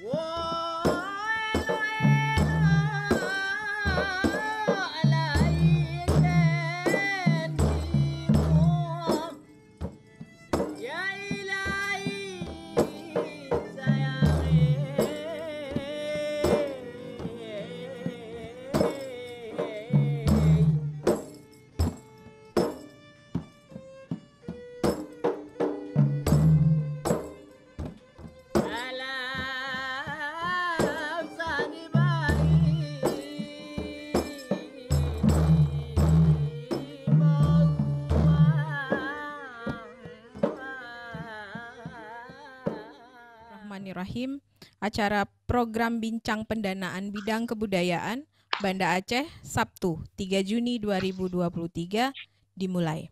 Bismillahirrahmanirrahim. Acara program bincang pendanaan bidang kebudayaan Banda Aceh Sabtu 3 Juni 2023 dimulai.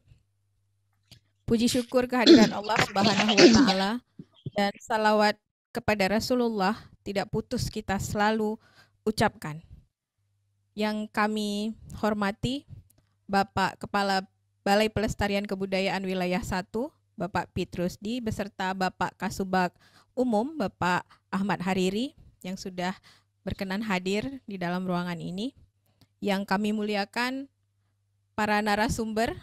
Puji syukur kehadirat Allah Subhanahu wa taala dan salawat kepada Rasulullah tidak putus kita selalu ucapkan. Yang kami hormati Bapak Kepala Balai Pelestarian Kebudayaan Wilayah 1, Bapak Pitrusdi beserta Bapak Kasubag Umum Bapak Ahmad Hariri yang sudah berkenan hadir di dalam ruangan ini. Yang kami muliakan para narasumber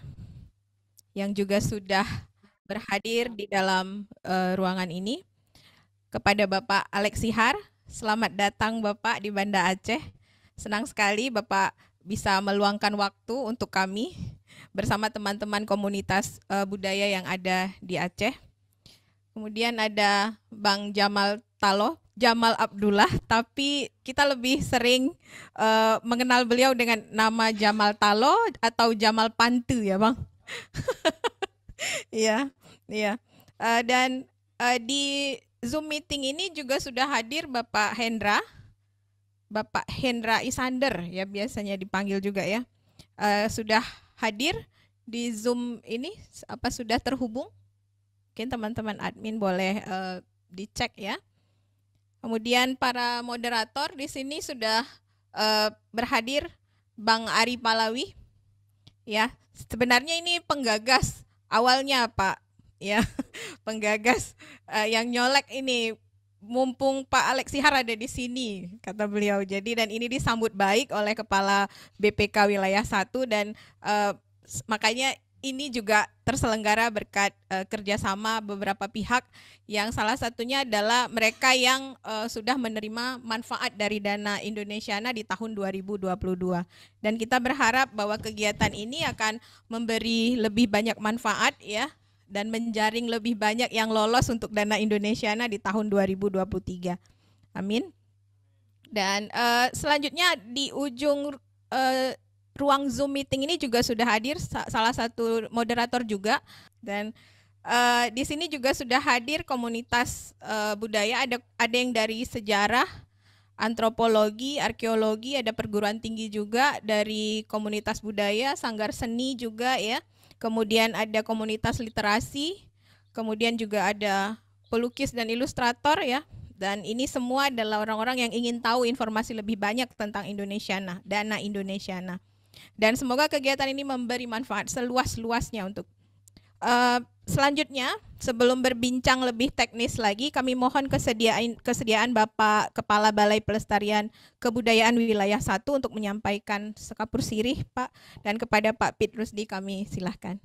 yang juga sudah berhadir di dalam ruangan ini. Kepada Bapak Alex Sihar, selamat datang Bapak di Banda Aceh. Senang sekali Bapak bisa meluangkan waktu untuk kami bersama teman-teman komunitas budaya yang ada di Aceh. Kemudian ada Bang Jamal Taloh, Jamal Abdullah, tapi kita lebih sering mengenal beliau dengan nama Jamal Taloh atau Jamal Pantu ya Bang. Iya, iya. Dan di Zoom meeting ini juga sudah hadir Bapak Hendra Isander ya biasanya dipanggil juga ya. Sudah hadir di Zoom ini, apa sudah terhubung? Mungkin teman-teman admin boleh dicek ya. Kemudian para moderator di sini sudah berhadir Bang Ari Palawi. Ya, sebenarnya ini penggagas awalnya Pak. Ya, penggagas yang nyolek ini mumpung Pak Alex Sihar ada di sini kata beliau. Jadi dan ini disambut baik oleh Kepala BPK Wilayah 1 dan makanya ini juga terselenggara berkat kerjasama beberapa pihak yang salah satunya adalah mereka yang sudah menerima manfaat dari dana Indonesiana di tahun 2022. Dan kita berharap bahwa kegiatan ini akan memberi lebih banyak manfaat ya dan menjaring lebih banyak yang lolos untuk dana Indonesiana di tahun 2023. Amin. Dan selanjutnya di ujung ruang Zoom meeting ini juga sudah hadir salah satu moderator juga dan di sini juga sudah hadir komunitas budaya, ada yang dari sejarah, antropologi, arkeologi, ada perguruan tinggi juga dari komunitas budaya, sanggar seni juga ya. Kemudian ada komunitas literasi, kemudian juga ada pelukis dan ilustrator ya. Dan ini semua adalah orang-orang yang ingin tahu informasi lebih banyak tentang Indonesiana, dana Indonesiana. Dan semoga kegiatan ini memberi manfaat seluas-luasnya untuk selanjutnya, sebelum berbincang lebih teknis lagi, kami mohon kesediaan Bapak Kepala Balai Pelestarian Kebudayaan Wilayah 1 untuk menyampaikan sekapur sirih, Pak, dan kepada Pak Pitrusdi kami silahkan.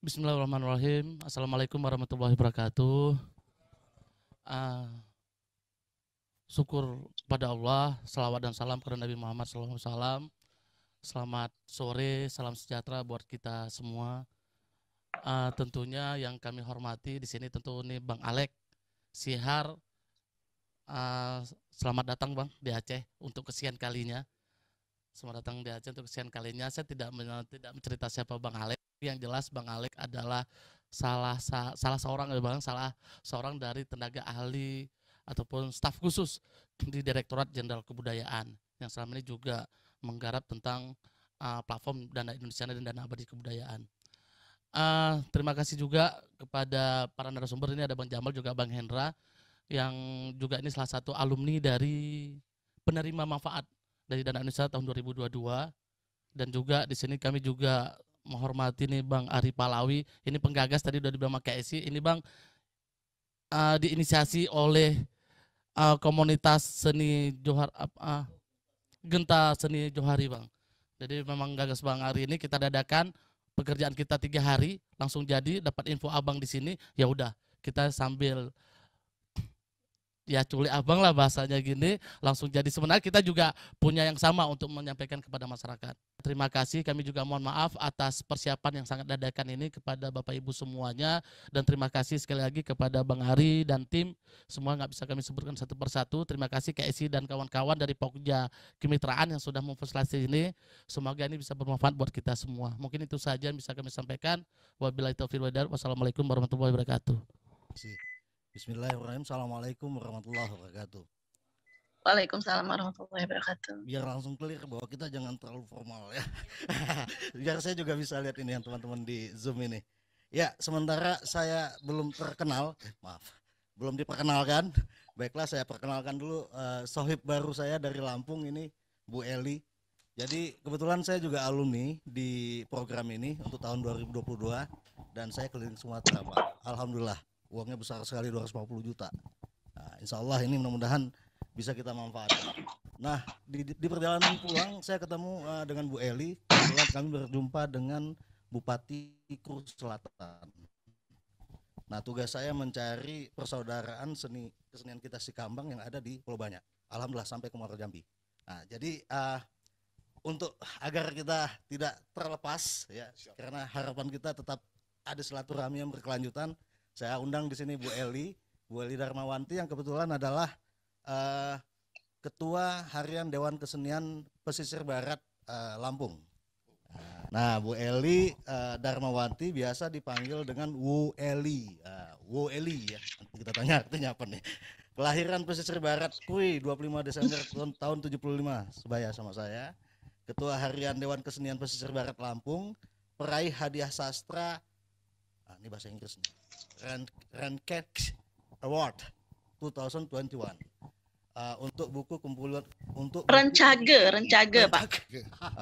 Bismillahirrahmanirrahim. Assalamualaikum warahmatullahi wabarakatuh. Syukur pada Allah, salawat dan salam kepada Nabi Muhammad SAW. Selamat sore, salam sejahtera buat kita semua. Tentunya yang kami hormati di sini tentu ini Bang Alex Sihar. Selamat datang Bang di Aceh untuk kesekian kalinya. Selamat datang di Aceh untuk kesekian kalinya. Saya tidak mencerita siapa Bang Alex. Yang jelas Bang Alex adalah salah seorang dari tenaga ahli ataupun staf khusus di Direktorat Jenderal Kebudayaan yang selama ini juga menggarap tentang platform Dana Indonesia dan Dana Abadi Kebudayaan. Terima kasih juga kepada para narasumber, ini ada Bang Jamal juga Bang Hendra yang juga ini salah satu alumni dari penerima manfaat dari Dana Indonesia tahun 2022, dan juga di sini kami juga menghormati nih Bang Ari Palawi, ini penggagas tadi udah dibilang Kak Esi, ini Bang diinisiasi oleh komunitas seni Johar Genta Seni Johari, Bang. Jadi memang gagas Bang, hari ini kita dadakan pekerjaan kita 3 hari langsung jadi, dapat info Abang di sini, ya udah kita sambil ya culik Abang lah bahasanya gini, langsung jadi. Sebenarnya kita juga punya yang sama untuk menyampaikan kepada masyarakat. Terima kasih, kami juga mohon maaf atas persiapan yang sangat dadakan ini kepada Bapak Ibu semuanya, dan terima kasih sekali lagi kepada Bang Ari dan tim, semua nggak bisa kami sebutkan satu persatu. Terima kasih KSI dan kawan-kawan dari Pokja Kemitraan yang sudah memfasilitasi ini, semoga ini bisa bermanfaat buat kita semua. Mungkin itu saja yang bisa kami sampaikan. Wabillahi taufiq wal hidayah. Wassalamualaikum warahmatullahi wabarakatuh. Bismillahirrahmanirrahim. Assalamualaikum warahmatullahi wabarakatuh. Waalaikumsalam warahmatullahi wabarakatuh. Biar langsung clear bahwa kita jangan terlalu formal ya. Biar saya juga bisa lihat ini yang teman-teman di Zoom ini. Ya, sementara saya belum terkenal, belum diperkenalkan. Baiklah, saya perkenalkan dulu sohib baru saya dari Lampung ini, Bu Eli. Jadi kebetulan saya juga alumni di program ini untuk tahun 2022 dan saya keliling Sumatera, Pak. Alhamdulillah. Uangnya besar sekali, 250 juta. Nah, insya Allah ini mudah-mudahan bisa kita manfaatkan. Nah, di perjalanan pulang saya ketemu dengan Bu Eli. Kebetulan kami berjumpa dengan Bupati Krus Selatan. Nah, tugas saya mencari persaudaraan kesenian kita Sikambang yang ada di Pulau Banyak. Alhamdulillah sampai ke Muaro Jambi. Nah, jadi untuk agar kita tidak terlepas ya, karena harapan kita tetap ada silaturahmi yang berkelanjutan, saya undang di sini Bu Eli Darmawanti yang kebetulan adalah Ketua Harian Dewan Kesenian Pesisir Barat Lampung. Nah, Bu Eli Darmawanti biasa dipanggil dengan Wu Eli. Wu Eli ya. Nanti kita tanya artinya apa nih. Kelahiran Pesisir Barat Kui 25 Desember tahun 75, sebaya sama saya. Ketua Harian Dewan Kesenian Pesisir Barat Lampung, peraih hadiah sastra, ini bahasa Inggris nih, Rancage Award 2021 untuk buku kumpulan untuk Rencage Pak.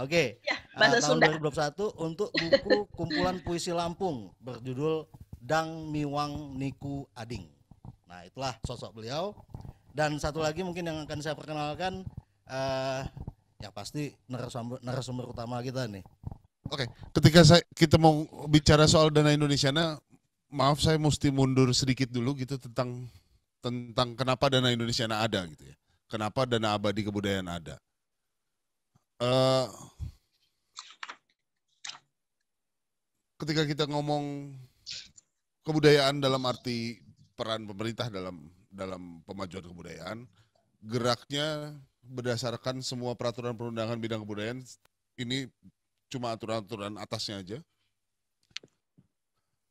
Oke. Ya, bahasa tahun Sunda. 2021 untuk buku kumpulan puisi Lampung berjudul Dang Miwang Niku Ading. Nah, itulah sosok beliau. Dan satu lagi mungkin yang akan saya perkenalkan, yang pasti narasumber utama kita nih. Oke, ketika kita mau bicara soal Dana Indonesiana, maaf saya mesti mundur sedikit dulu gitu tentang kenapa Dana Indonesiana ada gitu ya. Kenapa Dana Abadi Kebudayaan ada. Ketika kita ngomong kebudayaan dalam arti peran pemerintah dalam pemajuan kebudayaan, geraknya berdasarkan semua peraturan perundangan bidang kebudayaan, ini cuma aturan-aturan atasnya aja.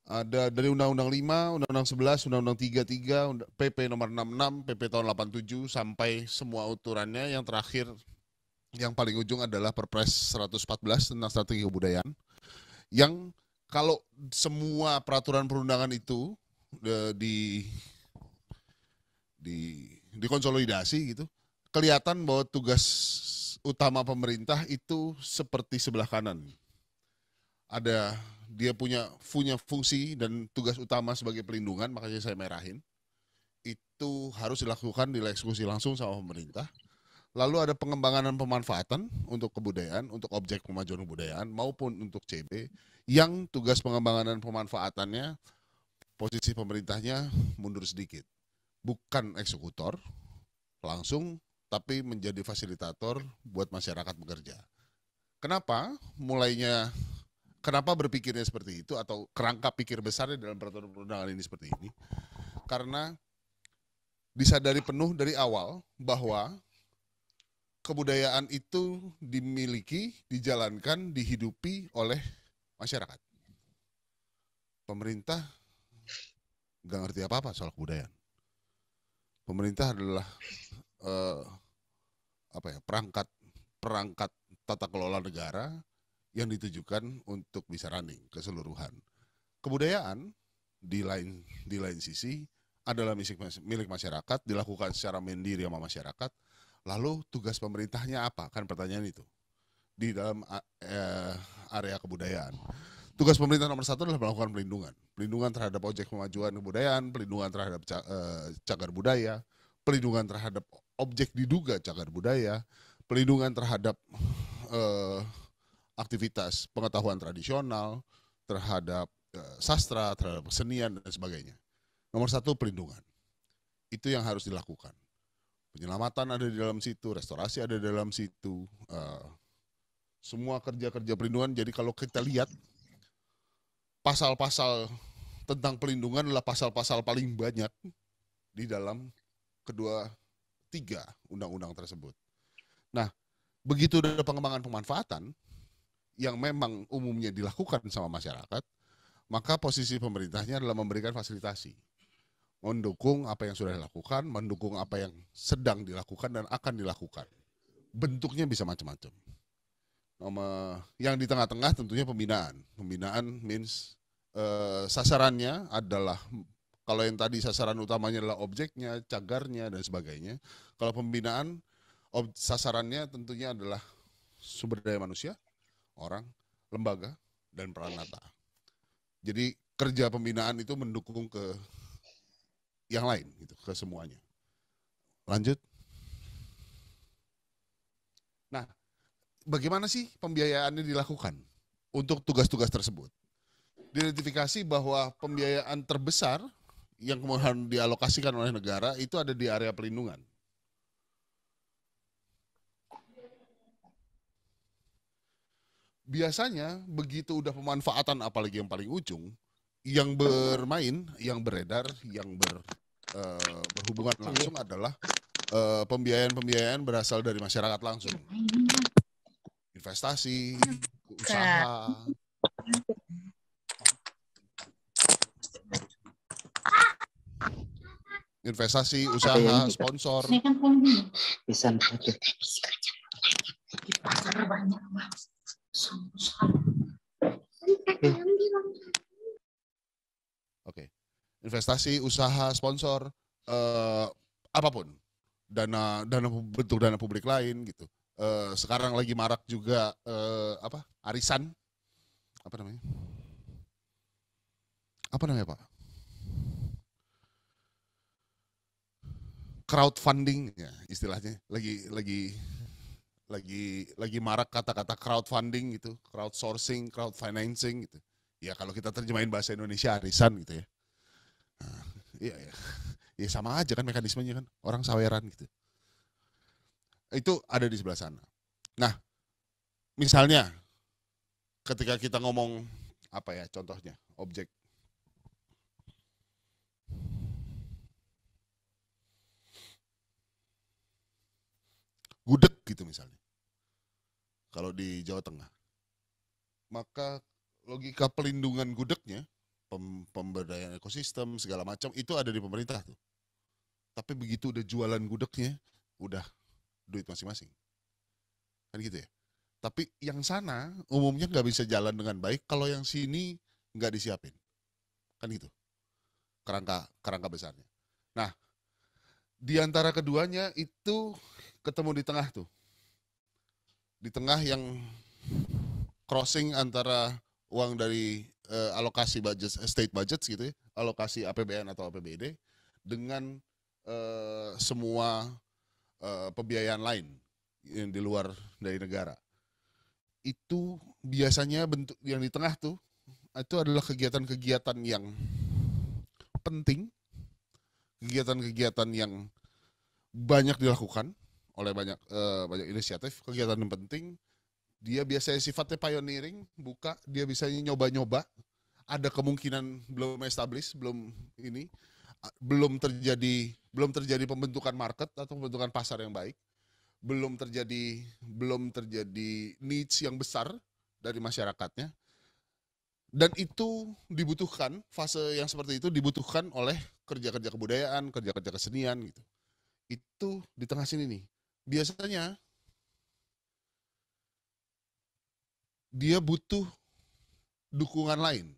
Ada dari Undang-Undang 5, Undang-Undang 11, Undang-Undang 33, PP nomor 66, PP tahun 87, sampai semua aturannya. Yang terakhir, yang paling ujung adalah Perpres 114 tentang strategi kebudayaan. Yang kalau semua peraturan perundangan itu dikonsolidasi gitu, kelihatan bahwa tugas utama pemerintah itu seperti sebelah kanan. Dia punya fungsi dan tugas utama sebagai pelindungan, makanya saya merahin. Itu harus dilakukan, dieksekusi langsung sama pemerintah. Lalu ada pengembangan dan pemanfaatan untuk kebudayaan, untuk objek pemajuan kebudayaan maupun untuk CB, yang tugas pengembangan dan pemanfaatannya posisi pemerintahnya mundur sedikit. Bukan eksekutor langsung, tapi menjadi fasilitator buat masyarakat bekerja. Kenapa berpikirnya seperti itu, atau kerangka pikir besarnya dalam peraturan perundangan ini seperti ini? Karena disadari penuh dari awal bahwa kebudayaan itu dimiliki, dijalankan, dihidupi oleh masyarakat. Pemerintah nggak ngerti apa-apa soal kebudayaan. Pemerintah adalah perangkat tata kelola negara yang ditujukan untuk bisa running keseluruhan. Kebudayaan di lain sisi adalah milik masyarakat, dilakukan secara mandiri sama masyarakat. Lalu tugas pemerintahnya apa? Kan pertanyaan itu di dalam area kebudayaan. Tugas pemerintah nomor 1 adalah melakukan pelindungan terhadap objek pemajuan kebudayaan, pelindungan terhadap cagar budaya, pelindungan terhadap objek diduga cagar budaya, pelindungan terhadap aktivitas pengetahuan tradisional, terhadap sastra, terhadap kesenian dan sebagainya. Nomor 1 pelindungan. Itu yang harus dilakukan. Penyelamatan ada di dalam situ, restorasi ada di dalam situ, semua kerja-kerja pelindungan. Jadi kalau kita lihat pasal-pasal tentang pelindungan adalah pasal-pasal paling banyak di dalam tiga undang-undang tersebut. Nah, begitu ada pengembangan pemanfaatan yang memang umumnya dilakukan sama masyarakat, maka posisi pemerintahnya adalah memberikan fasilitasi, mendukung apa yang sudah dilakukan, mendukung apa yang sedang dilakukan dan akan dilakukan. Bentuknya bisa macam-macam. Yang di tengah-tengah tentunya pembinaan. Pembinaan means sasarannya adalah, kalau yang tadi sasaran utamanya adalah objeknya, cagarnya dan sebagainya. Kalau pembinaan sasarannya tentunya adalah sumber daya manusia, orang, lembaga dan peranata. Jadi kerja pembinaan itu mendukung ke yang lain gitu, ke semuanya. Lanjut. Nah, bagaimana sih pembiayaannya dilakukan untuk tugas-tugas tersebut? Diidentifikasi bahwa pembiayaan terbesar yang kemudian dialokasikan oleh negara itu ada di area pelindungan. Biasanya begitu udah pemanfaatan, apalagi yang paling ujung, yang bermain, yang beredar, yang berhubungan langsung adalah pembiayaan berasal dari masyarakat langsung. Investasi, usaha, sponsor. Bisa Oke. Investasi, usaha, sponsor, apapun, bentuk dana publik lain gitu. Sekarang lagi marak juga arisan, apa namanya Pak? Crowdfunding ya istilahnya, lagi marak kata-kata crowdfunding gitu, crowdsourcing, crowdfinancing gitu. Ya kalau kita terjemahin bahasa Indonesia arisan gitu ya. Nah, iya ya. Ya sama aja kan mekanismenya kan, orang saweran gitu. Itu ada di sebelah sana. Nah, misalnya ketika kita ngomong apa ya contohnya, objek gudeg gitu misalnya. Kalau di Jawa Tengah. Maka logika pelindungan gudegnya, pemberdayaan ekosistem segala macam itu ada di pemerintah tuh. Tapi begitu udah jualan gudegnya, udah duit masing-masing. Kan gitu ya. Tapi yang sana umumnya nggak bisa jalan dengan baik kalau yang sini nggak disiapin. Kan gitu. Kerangka besarnya. Nah, di antara keduanya itu ketemu di tengah tuh. Di tengah yang crossing antara uang dari alokasi budget, state budget gitu ya, alokasi APBN atau APBD dengan semua pembiayaan lain yang di luar dari negara. Itu biasanya bentuk yang di tengah tuh itu adalah kegiatan-kegiatan yang penting, kegiatan-kegiatan yang banyak dilakukan oleh banyak inisiatif, kegiatan yang penting. Dia biasanya sifatnya pioneering, dia bisa nyoba-nyoba. Ada kemungkinan belum established, belum terjadi pembentukan market atau pembentukan pasar yang baik. Belum terjadi needs yang besar dari masyarakatnya. Dan itu dibutuhkan, fase yang seperti itu dibutuhkan oleh kerja-kerja kebudayaan, kerja-kerja kesenian gitu. Itu di tengah sini nih. Biasanya dia butuh dukungan lain.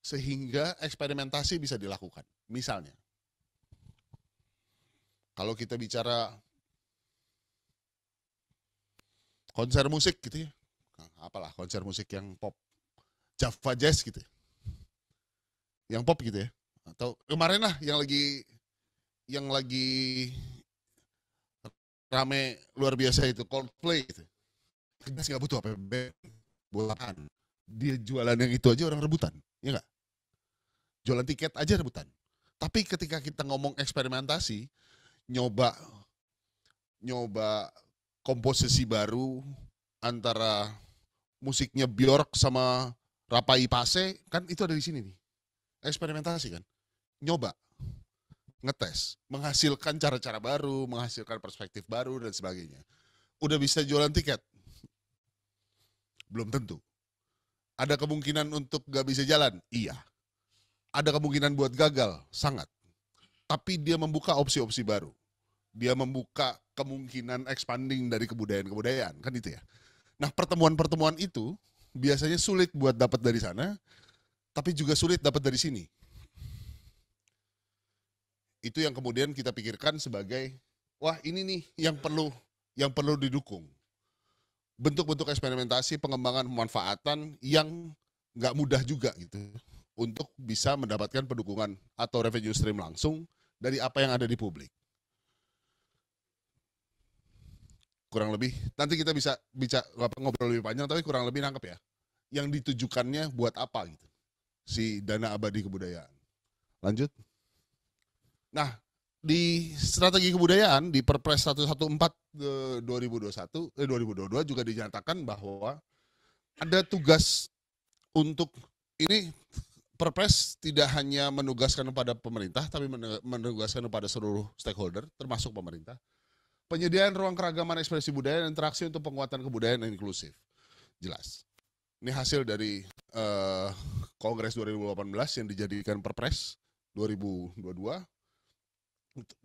Sehingga eksperimentasi bisa dilakukan. Misalnya, kalau kita bicara konser musik gitu ya, apalah konser musik yang pop, Java Jazz gitu, yang pop gitu ya. Atau kemarin lah yang lagi rame luar biasa itu Coldplay gitu. Jelas nggak butuh APBN buat apaan. Dia jualan yang itu aja orang rebutan, ya nggak? Jualan tiket aja rebutan. Tapi ketika kita ngomong eksperimentasi, nyoba komposisi baru antara musiknya Bjork sama Rapai Pase, kan itu ada di sini nih. Eksperimentasi kan, nyoba, ngetes, menghasilkan cara-cara baru, menghasilkan perspektif baru dan sebagainya. Udah bisa jualan tiket? Belum tentu. Ada kemungkinan untuk gak bisa jalan? Iya. Ada kemungkinan buat gagal? Sangat. Tapi dia membuka opsi-opsi baru. Dia membuka kemungkinan expanding dari kebudayaan-kebudayaan, kan itu ya. Nah, pertemuan-pertemuan itu biasanya sulit buat dapat dari sana, tapi juga sulit dapat dari sini. Itu yang kemudian kita pikirkan sebagai, wah ini nih yang perlu didukung. Bentuk-bentuk eksperimentasi, pengembangan, pemanfaatan yang nggak mudah juga gitu untuk bisa mendapatkan pendukungan atau revenue stream langsung dari apa yang ada di publik. Kurang lebih, nanti kita bisa ngobrol lebih panjang, tapi kurang lebih nangkep ya. Yang ditujukannya buat apa gitu, si dana abadi kebudayaan. Lanjut. Nah, di strategi kebudayaan, di Perpres 114 2022 juga dinyatakan bahwa ada tugas untuk ini. Perpres tidak hanya menugaskan kepada pemerintah, tapi menugaskan kepada seluruh stakeholder, termasuk pemerintah. Penyediaan ruang keragaman ekspresi budaya dan interaksi untuk penguatan kebudayaan yang inklusif. Jelas. Ini hasil dari Kongres 2018 yang dijadikan Perpres 2022.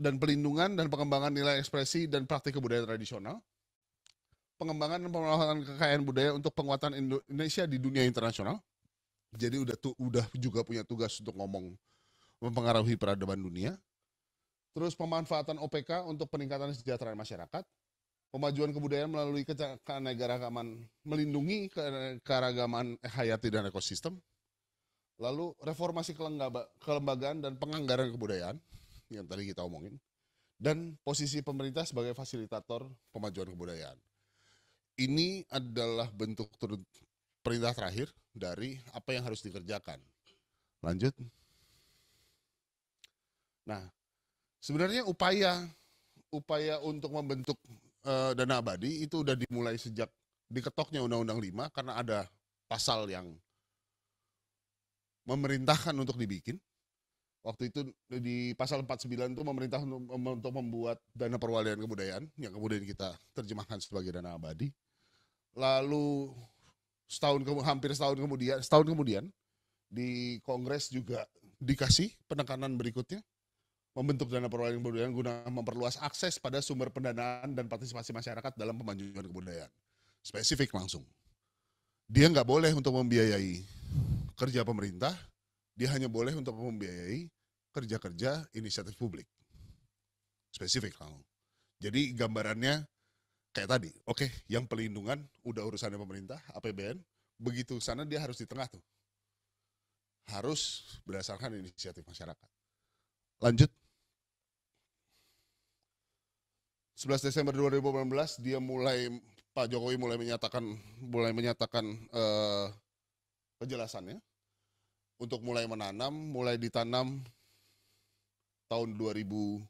Dan pelindungan dan pengembangan nilai ekspresi dan praktik kebudayaan tradisional. Pengembangan dan pengelolaan kekayaan budaya untuk penguatan Indonesia di dunia internasional. Jadi udah juga punya tugas untuk ngomong mempengaruhi peradaban dunia. Terus pemanfaatan OPK untuk peningkatan kesejahteraan masyarakat, pemajuan kebudayaan melalui keanekaragaman, melindungi keragaman hayati dan ekosistem, lalu reformasi kelembagaan dan penganggaran kebudayaan, yang tadi kita omongin, dan posisi pemerintah sebagai fasilitator pemajuan kebudayaan. Ini adalah bentuk perintah terakhir dari apa yang harus dikerjakan. Lanjut. Nah, sebenarnya upaya untuk membentuk dana abadi itu udah dimulai sejak diketoknya Undang-Undang 5 karena ada pasal yang memerintahkan untuk dibikin. Waktu itu di pasal 49 itu memerintah untuk membuat dana perwalian kebudayaan yang kemudian kita terjemahkan sebagai dana abadi. Lalu hampir setahun kemudian di Kongres juga dikasih penekanan berikutnya. Membentuk dana perwalian kebudayaan guna memperluas akses pada sumber pendanaan dan partisipasi masyarakat dalam pemajuan kebudayaan. Spesifik langsung. Dia nggak boleh untuk membiayai kerja pemerintah, dia hanya boleh untuk membiayai kerja-kerja inisiatif publik. Spesifik langsung. Jadi gambarannya kayak tadi, oke, yang pelindungan udah urusannya pemerintah, APBN, begitu sana dia harus di tengah tuh. Harus berdasarkan inisiatif masyarakat. Lanjut. 11 Desember 2018 Pak Jokowi mulai menyatakan kejelasannya untuk mulai ditanam tahun 2020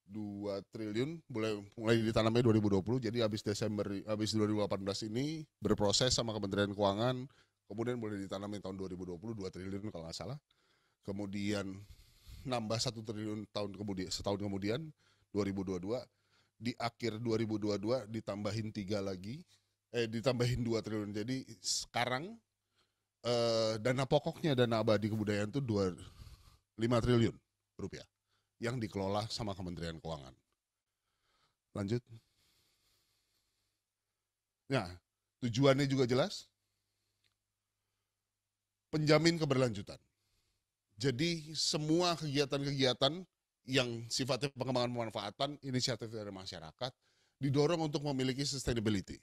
2 triliun mulai ditanamnya 2020. Jadi habis 2018 ini berproses sama Kementerian Keuangan, kemudian mulai ditanamnya tahun 2020 2 triliun kalau nggak salah. Kemudian nambah 1 triliun setahun kemudian 2022, di akhir 2022 ditambahin 2 triliun. Jadi sekarang dana pokoknya dana abadi kebudayaan itu 5 triliun rupiah yang dikelola sama Kementerian Keuangan. Lanjut. Nah, tujuannya juga jelas. Penjamin keberlanjutan. Jadi semua kegiatan-kegiatan yang sifatnya pengembangan pemanfaatan inisiatif dari masyarakat didorong untuk memiliki sustainability.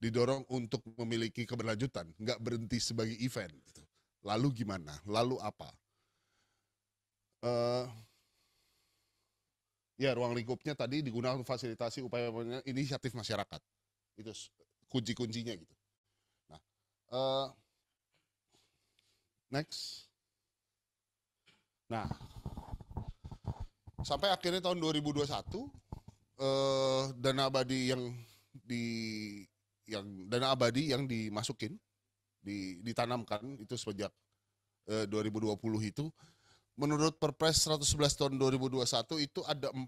didorong untuk memiliki keberlanjutan, nggak berhenti sebagai event. Gitu. Lalu gimana? Lalu apa? Ya, ruang lingkupnya tadi digunakan untuk fasilitasi upaya inisiatif masyarakat. Itu kunci-kuncinya gitu. Nah, next. Nah, sampai akhirnya tahun 2021 dana abadi yang dimasukin, ditanamkan itu sejak 2020 itu, menurut Perpres 111 tahun 2021 itu ada 4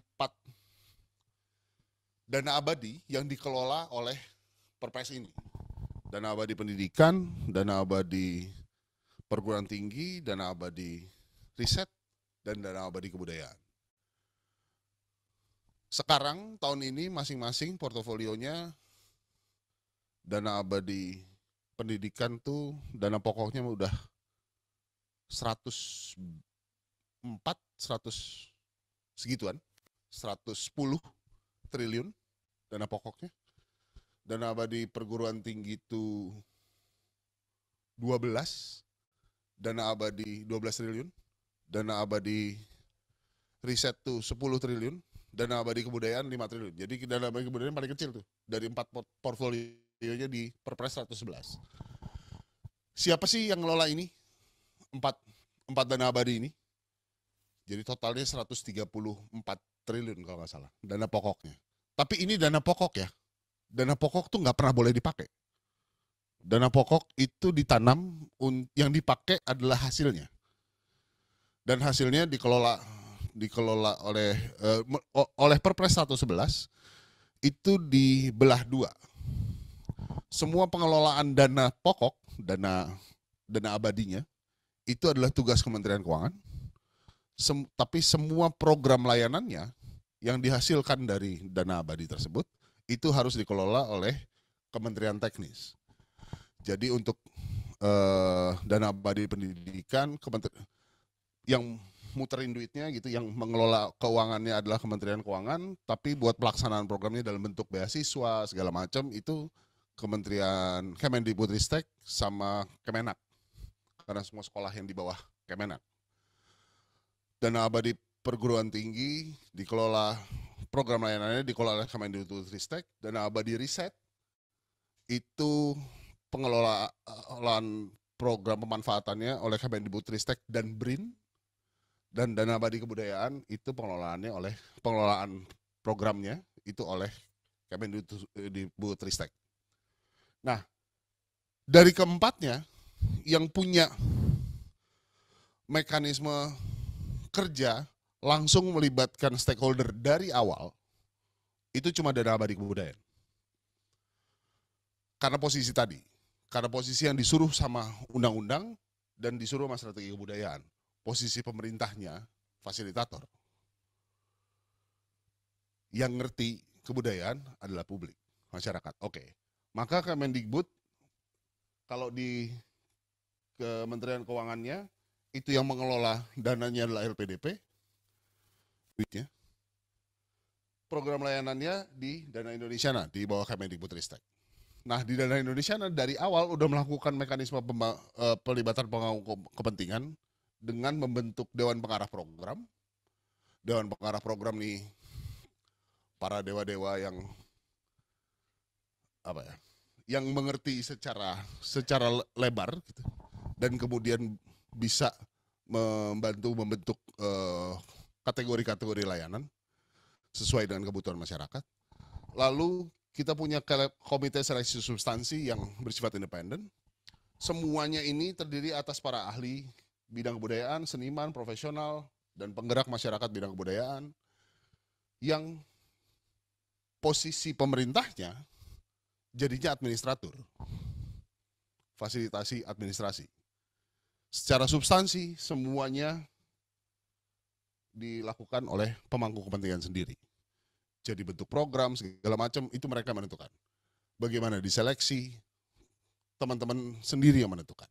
dana abadi yang dikelola oleh Perpres ini. Dana abadi pendidikan, dana abadi perguruan tinggi, dana abadi riset, dan dana abadi kebudayaan. Sekarang tahun ini masing-masing portofolionya dana abadi pendidikan tuh dana pokoknya udah 100 segituan, 110 triliun dana pokoknya. Dana abadi perguruan tinggi itu 12, dana abadi 12 triliun, dana abadi riset tuh 10 triliun, dana abadi kebudayaan 5 triliun. Jadi dana abadi kebudayaan paling kecil tuh dari 4 portfolionya di Perpres 111. Siapa sih yang ngelola ini? 4 dana abadi ini. Jadi totalnya 134 triliun kalau nggak salah, dana pokoknya. Tapi ini dana pokok ya. Dana pokok tuh nggak pernah boleh dipakai. Dana pokok itu ditanam, yang dipakai adalah hasilnya. Dan hasilnya dikelola oleh Perpres 111 itu dibelah 2. Semua pengelolaan dana pokok, dana abadinya, itu adalah tugas Kementerian Keuangan. Tapi semua program layanannya yang dihasilkan dari dana abadi tersebut itu harus dikelola oleh Kementerian Teknis. Jadi untuk dana abadi pendidikan, yang muterin duitnya gitu, yang mengelola keuangannya adalah Kementerian Keuangan, tapi buat pelaksanaan programnya dalam bentuk beasiswa segala macam itu Kementerian Kemendikbudristek sama Kemenak, karena semua sekolah yang di bawah Kemenak. Dana abadi perguruan tinggi dikelola, program layanannya dikelola oleh Kemendikbudristek. Dana abadi riset itu pengelolaan program pemanfaatannya oleh Kemendikbudristek dan BRIN. Dan dana abadi kebudayaan itu pengelolaan programnya itu oleh Kemendikbudristek. Nah, dari keempatnya yang punya mekanisme kerja langsung melibatkan stakeholder dari awal itu cuma dana abadi kebudayaan. Karena posisi yang disuruh sama undang-undang dan disuruh sama strategi kebudayaan. Posisi pemerintahnya fasilitator. Yang ngerti kebudayaan adalah publik, masyarakat. Oke. Maka Kemendikbud kalau di Kementerian Keuangannya itu yang mengelola dananya adalah LPDP, duitnya. Program layanannya di Dana Indonesia di bawah Kemendikbudristek. Nah, di Dana Indonesia dari awal udah melakukan mekanisme pelibatan pemangku kepentingan dengan membentuk Dewan Pengarah Program. Dewan Pengarah Program nih para dewa-dewa yang yang mengerti secara lebar gitu, dan kemudian bisa membantu membentuk kategori-kategori layanan sesuai dengan kebutuhan masyarakat. Lalu kita punya komite seleksi substansi yang bersifat independen. Semuanya ini terdiri atas para ahli bidang kebudayaan, seniman, profesional, dan penggerak masyarakat bidang kebudayaan yang posisi pemerintahnya jadinya administratur, fasilitasi administrasi. Secara substansi semuanya dilakukan oleh pemangku kepentingan sendiri. Jadi bentuk program segala macam itu mereka menentukan. Bagaimana diseleksi, teman-teman sendiri yang menentukan.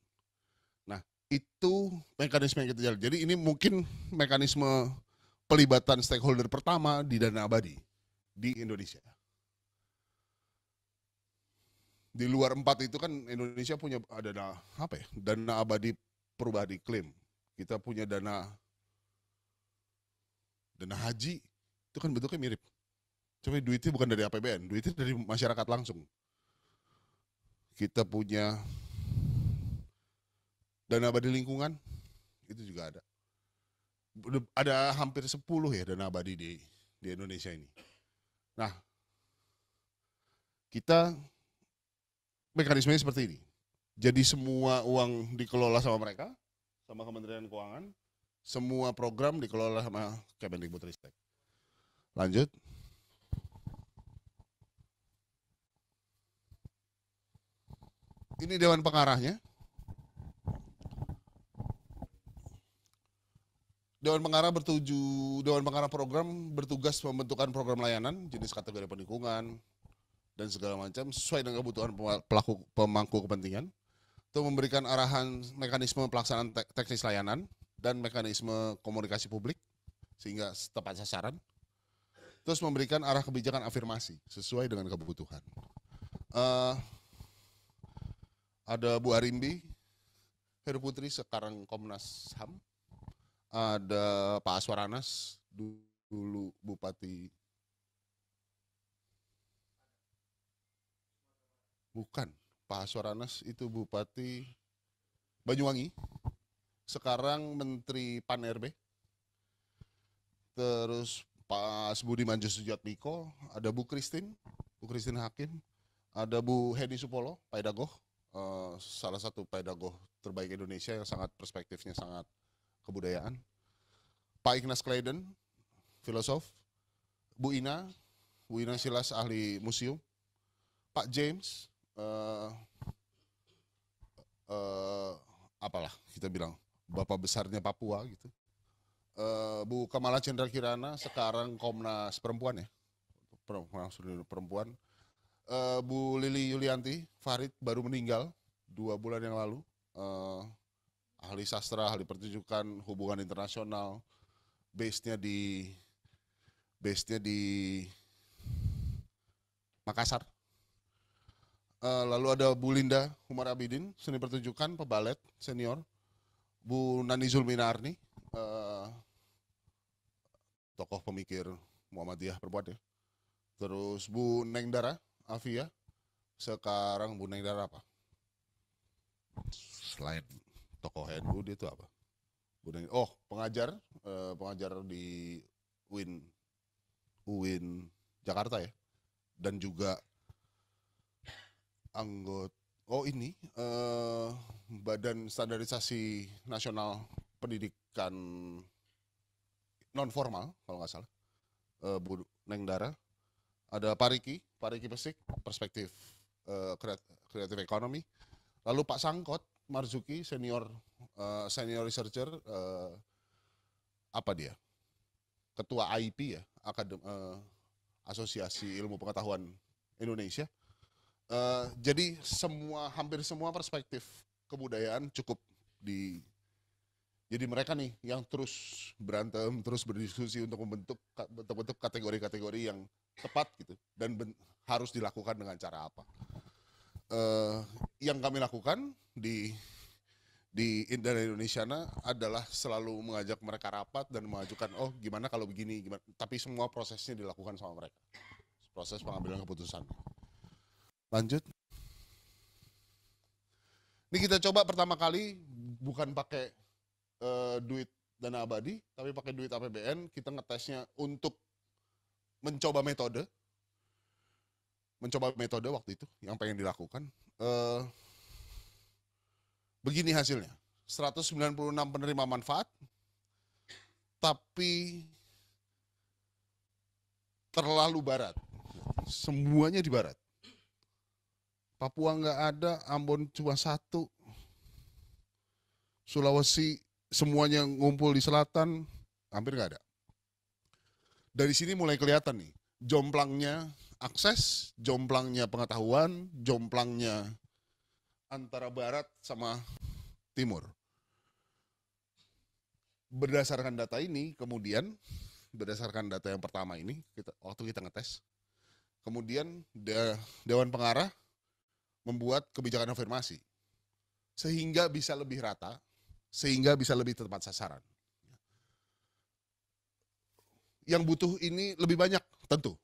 Nah, itu mekanisme yang kita jalan. Jadi ini mungkin mekanisme pelibatan stakeholder pertama di dana abadi di Indonesia. Di luar 4 itu kan Indonesia punya dana apa ya? Dana abadi perubahan iklim. Kita punya dana haji, itu kan bentuknya mirip. Cuma duitnya bukan dari APBN, duitnya dari masyarakat langsung. Kita punya dana abadi lingkungan, itu juga ada. Ada hampir 10 ya dana abadi di Indonesia ini. Nah, kita mekanismenya seperti ini. Jadi semua uang dikelola sama mereka, sama Kementerian Keuangan, semua program dikelola sama Kemendikbudristek. Lanjut. Ini Dewan Pengarahnya. Dewan Pengarah program bertugas pembentukan program layanan, jenis kategori pendukung dan segala macam sesuai dengan kebutuhan pemangku kepentingan, untuk memberikan arahan mekanisme pelaksanaan teknis layanan dan mekanisme komunikasi publik sehingga tepat sasaran. Terus memberikan arah kebijakan afirmasi sesuai dengan kebutuhan. Ada Bu Arimbi, Heru Putri sekarang Komnas HAM. Ada Pak Aswaranas, dulu Bupati. Bukan, Pak Aswaranas itu Bupati Banyuwangi, sekarang Menteri Pan-RB. Terus Pak Budi Manjo Sujatmiko, ada Bu Christine Hakim, ada Bu Heni Supolo, pedagog, salah satu pedagog terbaik Indonesia yang sangat perspektifnya sangat kebudayaan. Pak Ignas Kleiden, filosof. Bu Ina Silas, ahli museum. Pak James, apalah kita bilang, bapak besarnya Papua gitu. Bu Kamala Chandra Kirana, sekarang Komnas Perempuan ya, perempuan. Bu Lili Yulianti Farid baru meninggal 2 bulan yang lalu. Ahli sastra, ahli pertunjukan, hubungan internasional, base-nya di Makassar. Lalu ada Bu Linda Umar Abidin, seni pertunjukan, pebalet senior. Bu Nani Zulminarni, tokoh pemikir Muhammadiyah perempuan ya. Terus Bu Neng Dara Afia, sekarang Bu Neng Dara apa? Selain tokoh NU dia itu apa? Pengajar di UIN Jakarta ya, dan juga anggota Badan Standarisasi Nasional Pendidikan Non Formal kalau nggak salah, Bu Neng Dara. Ada Pak Riki Pesik, perspektif kreatif ekonomi. Lalu Pak Sangkot Marzuki, senior researcher, ketua IP ya, Asosiasi Ilmu Pengetahuan Indonesia. Jadi hampir semua perspektif kebudayaan cukup jadi mereka nih yang terus berantem, terus berdiskusi untuk membentuk kategori-kategori yang tepat gitu, dan harus dilakukan dengan cara apa. Yang kami lakukan di Indonesia adalah selalu mengajak mereka rapat dan mengajukan, gimana kalau begini, gimana. Tapi semua prosesnya dilakukan sama mereka, proses pengambilan keputusan. Lanjut. Ini kita coba pertama kali bukan pakai duit dana abadi, tapi pakai duit APBN. Kita ngetesnya untuk mencoba metode waktu itu yang pengen dilakukan. Begini hasilnya, 196 penerima manfaat, tapi terlalu barat, semuanya di barat. Papua nggak ada, Ambon cuma 1, Sulawesi semuanya ngumpul di selatan, hampir nggak ada. Dari sini mulai kelihatan nih, jomplangnya akses, jomplangnya pengetahuan, jomplangnya antara barat sama timur. Berdasarkan data ini, kemudian berdasarkan data yang pertama ini, waktu kita ngetes, kemudian Dewan Pengarah membuat kebijakan afirmasi sehingga bisa lebih rata, sehingga bisa lebih tepat sasaran. Yang butuh ini lebih banyak tentu,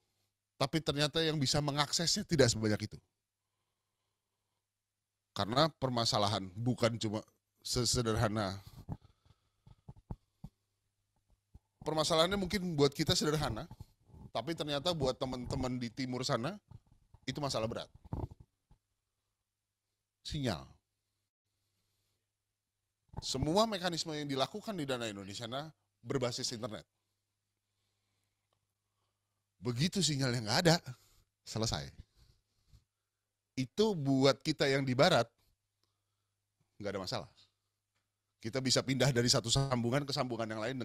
tapi ternyata yang bisa mengaksesnya tidak sebanyak itu. Karena permasalahan bukan cuma sesederhana, permasalahannya mungkin buat kita sederhana, tapi ternyata buat teman-teman di timur sana itu masalah berat. Sinyal. Semua mekanisme yang dilakukan di Dana Indonesia berbasis internet. Begitu sinyal yang nggak ada, selesai. Itu buat kita yang di barat, nggak ada masalah. Kita bisa pindah dari satu sambungan ke sambungan yang lain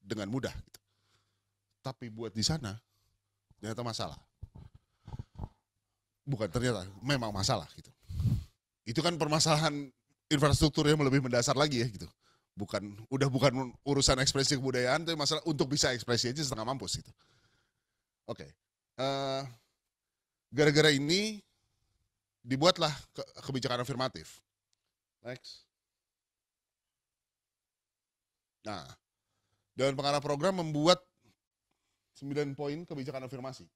dengan mudah. Gitu. Tapi buat di sana, ternyata masalah. Bukan ternyata, memang masalah. Gitu. Itu kan permasalahan infrastruktur yang lebih mendasar lagi ya gitu. Udah bukan urusan ekspresi kebudayaan, tapi masalah untuk bisa ekspresi aja setengah mampus gitu. Oke. Gara-gara ini dibuatlah kebijakan afirmatif. Next. Nah, Dewan Pengarah Program membuat 9 poin kebijakan afirmasi.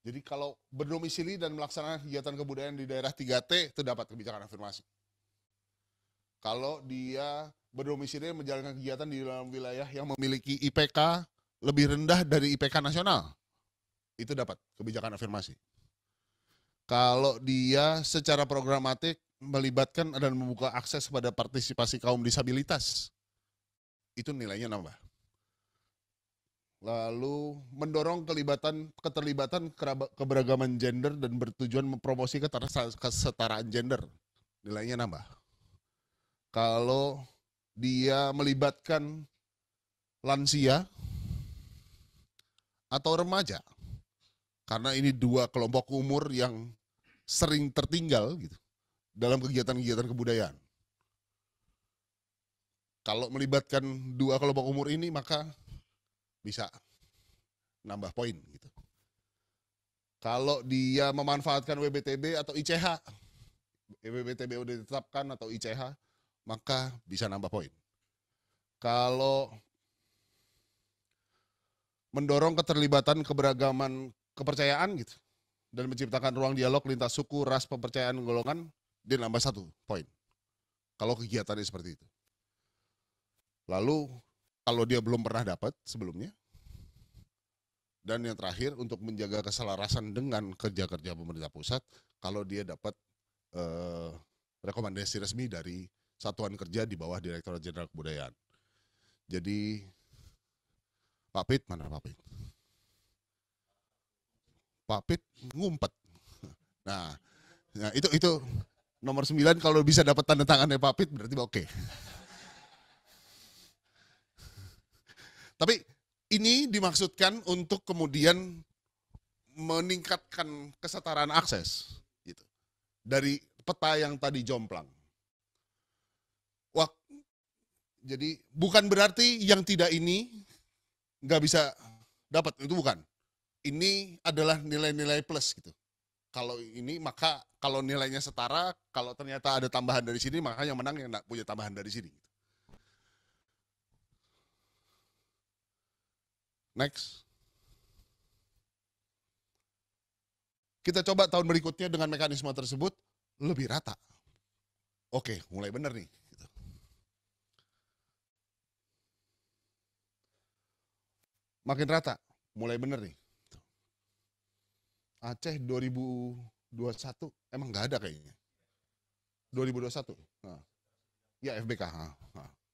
Jadi kalau berdomisili dan melaksanakan kegiatan kebudayaan di daerah 3T, itu dapat kebijakan afirmasi. Kalau dia berdomisili menjalankan kegiatan di dalam wilayah yang memiliki IPK lebih rendah dari IPK nasional, itu dapat kebijakan afirmasi. Kalau dia secara programatik melibatkan dan membuka akses pada partisipasi kaum disabilitas, itu nilainya nambah. Lalu mendorong keterlibatan keberagaman gender dan bertujuan mempromosi kesetaraan gender, nilainya nambah. Kalau dia melibatkan lansia atau remaja, karena ini dua kelompok umur yang sering tertinggal gitu dalam kegiatan-kegiatan kebudayaan. Kalau melibatkan dua kelompok umur ini maka bisa nambah poin gitu. Kalau dia memanfaatkan WBTB atau ICH, WBTB udah ditetapkan atau ICH, maka bisa nambah poin. Kalau mendorong keterlibatan keberagaman kepercayaan gitu dan menciptakan ruang dialog lintas suku, ras, kepercayaan, golongan, dia nambah 1 poin. Kalau kegiatannya seperti itu. Lalu kalau dia belum pernah dapat sebelumnya, dan yang terakhir untuk menjaga keselarasan dengan kerja-kerja pemerintah pusat, kalau dia dapat rekomendasi resmi dari satuan kerja di bawah Direktorat Jenderal Kebudayaan. Jadi Pak Pit, mana Pak Pit? Pak Pit ngumpet. Nah itu nomor 9 kalau bisa dapat tanda tangannya Pak Pit berarti oke. Tapi ini dimaksudkan untuk kemudian meningkatkan kesetaraan akses gitu. Dari peta yang tadi jomplang. Wah, jadi bukan berarti yang tidak ini nggak bisa dapat, itu bukan. Ini adalah nilai-nilai plus gitu. Kalau ini maka kalau nilainya setara, kalau ternyata ada tambahan dari sini maka yang menang yang nggak punya tambahan dari sini. Next. Kita coba tahun berikutnya dengan mekanisme tersebut lebih rata. Oke, mulai benar nih. Gitu. Makin rata, mulai benar nih. Aceh 2021 emang nggak ada kayaknya. 2021. Nah. Ya FBK,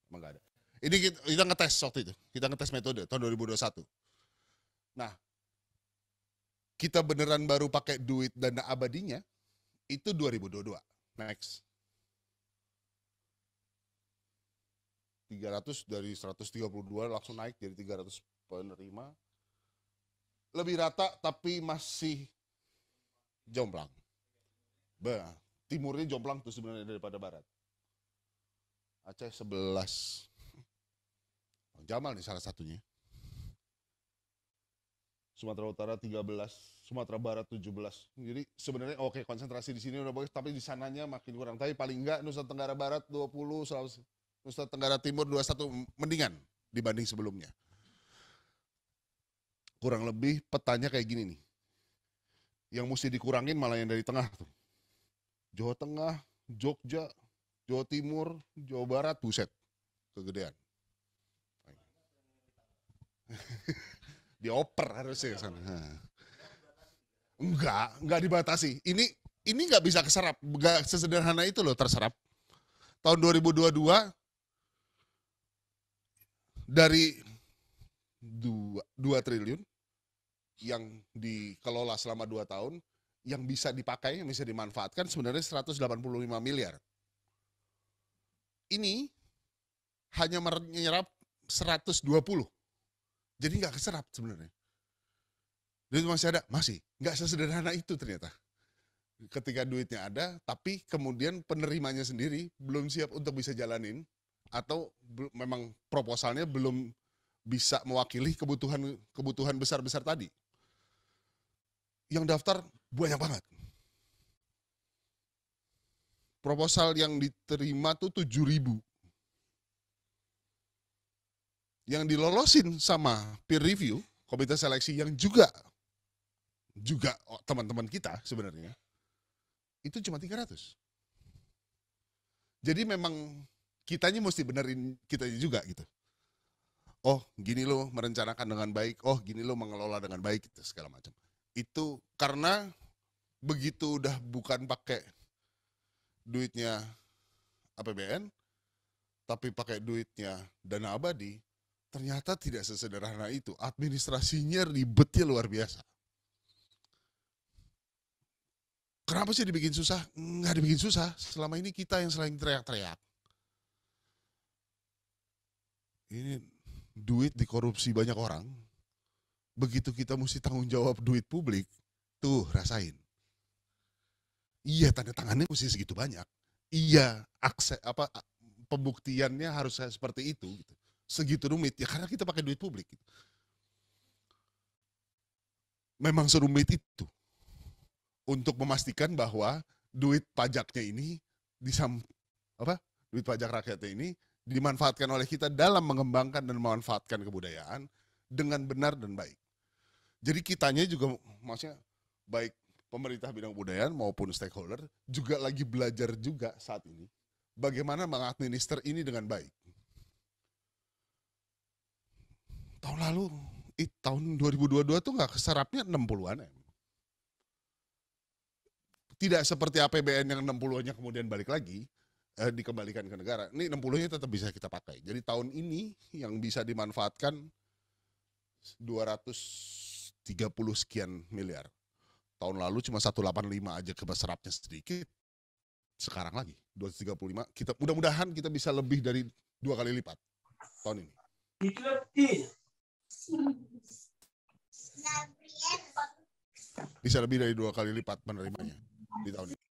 emang nggak ada. Ini kita ngetes waktu itu, kita ngetes metode tahun 2021. Nah, kita beneran baru pakai duit dana abadinya itu 2022. Next. 300 dari 132 langsung naik jadi 300 penerima. Lebih rata tapi masih jomplang. Timurnya jomplang tuh sebenarnya daripada barat. Aceh 11. Jamal nih salah satunya. Sumatera Utara 13, Sumatera Barat 17. Jadi sebenarnya oke, konsentrasi di sini udah bagus, tapi di sananya makin kurang. Tapi paling enggak Nusa Tenggara Barat 20, Nusa Tenggara Timur 21 mendingan dibanding sebelumnya. Kurang lebih petanya kayak gini nih. Yang mesti dikurangin malah yang dari tengah tuh. Jawa Tengah, Jogja, Jawa Timur, Jawa Barat, buset, kegedean. Dioper harusnya ke sana. Enggak dibatasi. Ini nggak bisa keserap, nggak sesederhana itu loh terserap. Tahun 2022 dari 2 triliun yang dikelola selama 2 tahun, yang bisa dipakai, yang bisa dimanfaatkan sebenarnya 185 miliar. Ini hanya menyerap 120. Jadi nggak keserap sebenarnya. Duit masih ada? Masih. Nggak sesederhana itu ternyata. Ketika duitnya ada, tapi kemudian penerimanya sendiri belum siap untuk bisa jalanin, atau memang proposalnya belum bisa mewakili kebutuhan besar-besar tadi. Yang daftar banyak banget. Proposal yang diterima tuh 7.000. Yang dilolosin sama peer review, komite seleksi yang juga teman-teman kita sebenarnya, itu cuma 300. Jadi memang kitanya mesti benerin kitanya juga gitu. Oh gini lo merencanakan dengan baik, oh gini lo mengelola dengan baik, gitu, segala macam. Itu karena begitu udah bukan pakai duitnya APBN, tapi pakai duitnya dana abadi, ternyata tidak sesederhana itu. Administrasinya ribetnya luar biasa. Kenapa sih dibikin susah? Nggak dibikin susah. Selama ini kita yang selain teriak-teriak. Ini duit dikorupsi banyak orang. Begitu kita mesti tanggung jawab duit publik, tuh rasain. Iya, tanda tangannya mesti segitu banyak. Iya, pembuktiannya harus seperti itu. Gitu. Segitu rumit ya karena kita pakai duit publik. Gitu. Memang serumit itu untuk memastikan bahwa duit pajaknya ini duit pajak rakyatnya ini dimanfaatkan oleh kita dalam mengembangkan dan memanfaatkan kebudayaan dengan benar dan baik. Jadi kitanya juga maksudnya baik pemerintah bidang kebudayaan maupun stakeholder juga lagi belajar juga saat ini bagaimana mengadminister ini dengan baik. Tahun 2022 tuh nggak keserapnya 60-an ya. Tidak seperti APBN yang 60-nya kemudian balik lagi, dikembalikan ke negara. Ini 60-nya tetap bisa kita pakai. Jadi tahun ini yang bisa dimanfaatkan 230 sekian miliar. Tahun lalu cuma 185 aja keserapnya sedikit. Sekarang lagi 235. Kita mudah-mudahan kita bisa lebih dari 2 kali lipat tahun ini. Bisa lebih dari 2 kali lipat menerimanya di tahun ini.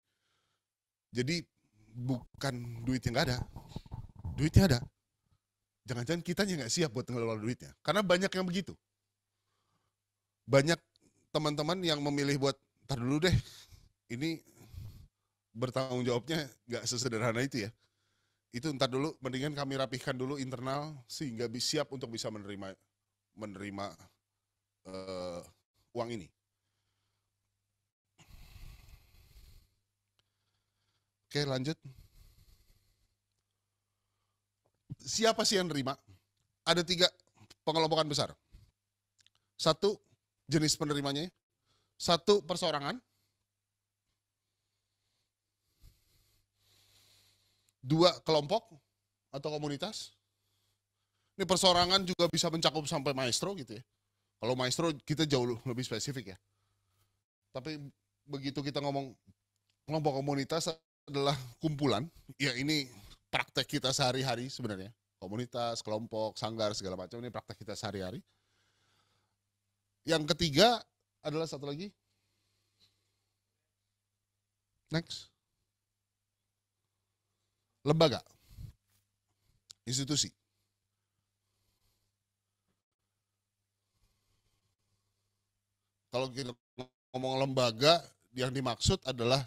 Jadi bukan duitnya nggak ada, duitnya ada. Jangan-jangan kitanya nggak siap buat ngelola duitnya. Karena banyak yang begitu. Banyak teman-teman yang memilih buat ntar dulu deh, ini bertanggung jawabnya nggak sesederhana itu ya. Itu ntar dulu, mendingan kami rapihkan dulu internal sehingga siap untuk bisa menerima uang ini. Oke, lanjut. Siapa sih yang nerima? Ada 3 pengelompokan besar. 1, jenis penerimanya. 1, perseorangan. 2, kelompok atau komunitas. Ini perseorangan juga bisa mencakup sampai maestro gitu ya. Kalau maestro kita jauh lebih spesifik ya. Tapi begitu kita ngomong kelompok komunitas adalah kumpulan, ya ini praktek kita sehari-hari sebenarnya. Komunitas, kelompok, sanggar, segala macam ini praktek kita sehari-hari. Yang ketiga adalah satu lagi. Next. Lembaga. Institusi. Kalau kita ngomong lembaga, yang dimaksud adalah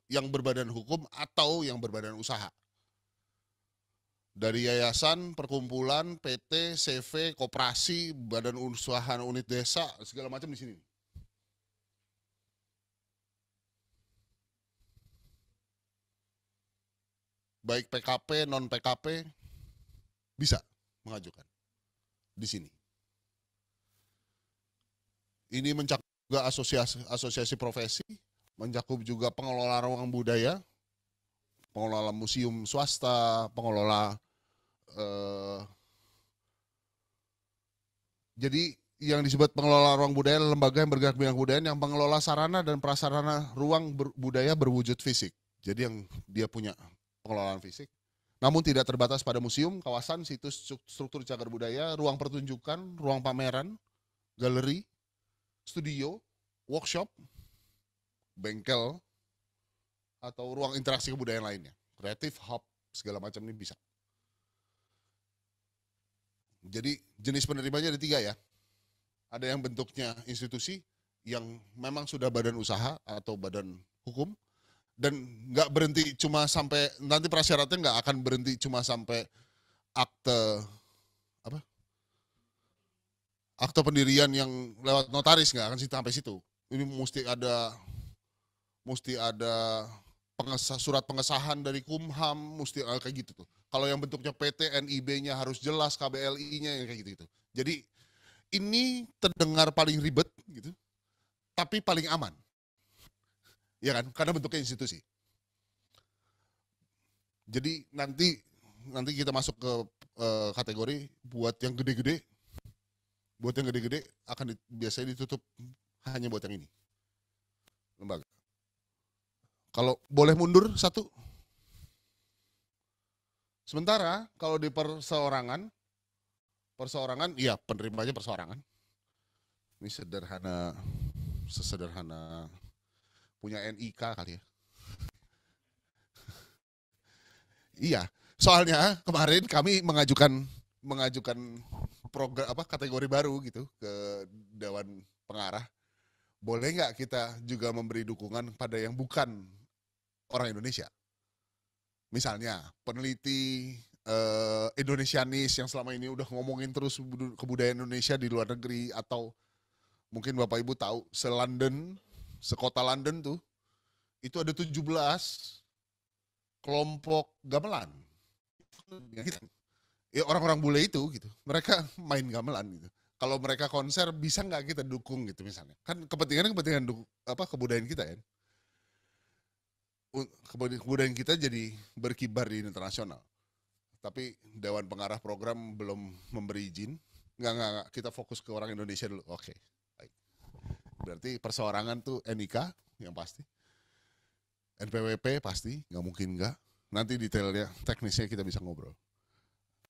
yang berbadan hukum atau yang berbadan usaha. Dari yayasan, perkumpulan, PT, CV, koperasi, badan usaha unit desa, segala macam di sini. Baik PKP, non PKP, bisa mengajukan di sini. Ini mencakup juga asosiasi profesi, mencakup juga pengelola ruang budaya, pengelola museum swasta, pengelola jadi yang disebut pengelola ruang budaya adalah lembaga yang bergerak bidang kebudayaan yang mengelola sarana dan prasarana ruang budaya berwujud fisik. Jadi yang dia punya pengelolaan fisik, namun tidak terbatas pada museum, kawasan, situs, struktur cagar budaya, ruang pertunjukan, ruang pameran, galeri, studio, workshop, bengkel, atau ruang interaksi kebudayaan lainnya. Kreatif, hub, segala macam ini bisa. Jadi jenis penerimanya ada 3 ya. Ada yang bentuknya institusi, yang memang sudah badan usaha atau badan hukum, dan nggak berhenti cuma sampai, nanti prasyaratnya nggak akan berhenti cuma sampai akte pendirian yang lewat notaris, nggak akan sampai situ. Ini mesti ada surat pengesahan dari Kumham, mesti kayak gitu tuh. Kalau yang bentuknya PT, NIB-nya harus jelas, KBLI-nya yang kayak gitu. Jadi ini terdengar paling ribet gitu, tapi paling aman. Ya kan? Karena bentuknya institusi. Jadi nanti kita masuk ke kategori buat yang gede-gede. Buat yang gede-gede akan biasanya ditutup hanya buat yang ini. Lembaga. Kalau boleh mundur 1. Sementara kalau di perseorangan iya penerimanya perseorangan. Ini sesederhana punya NIK kali ya. Iya, soalnya kemarin kami mengajukan program kategori baru gitu ke Dewan Pengarah. Boleh nggak kita juga memberi dukungan pada yang bukan orang Indonesia? Misalnya peneliti Indonesianis yang selama ini udah ngomongin terus kebudayaan Indonesia di luar negeri, atau mungkin Bapak Ibu tahu sekota London tuh itu ada 17 kelompok gamelan. Ya orang-orang bule itu gitu. Mereka main gamelan gitu. Kalau mereka konser bisa nggak kita dukung gitu misalnya. Kan kepentingan kebudayaan kita ya. Kebudayaan kita jadi berkibar di internasional. Tapi Dewan Pengarah Program belum memberi izin. Nggak, kita fokus ke orang Indonesia dulu. Oke, baik. Berarti perseorangan tuh NIK yang pasti. NPWP pasti, nggak mungkin nggak. Nanti detailnya, teknisnya kita bisa ngobrol.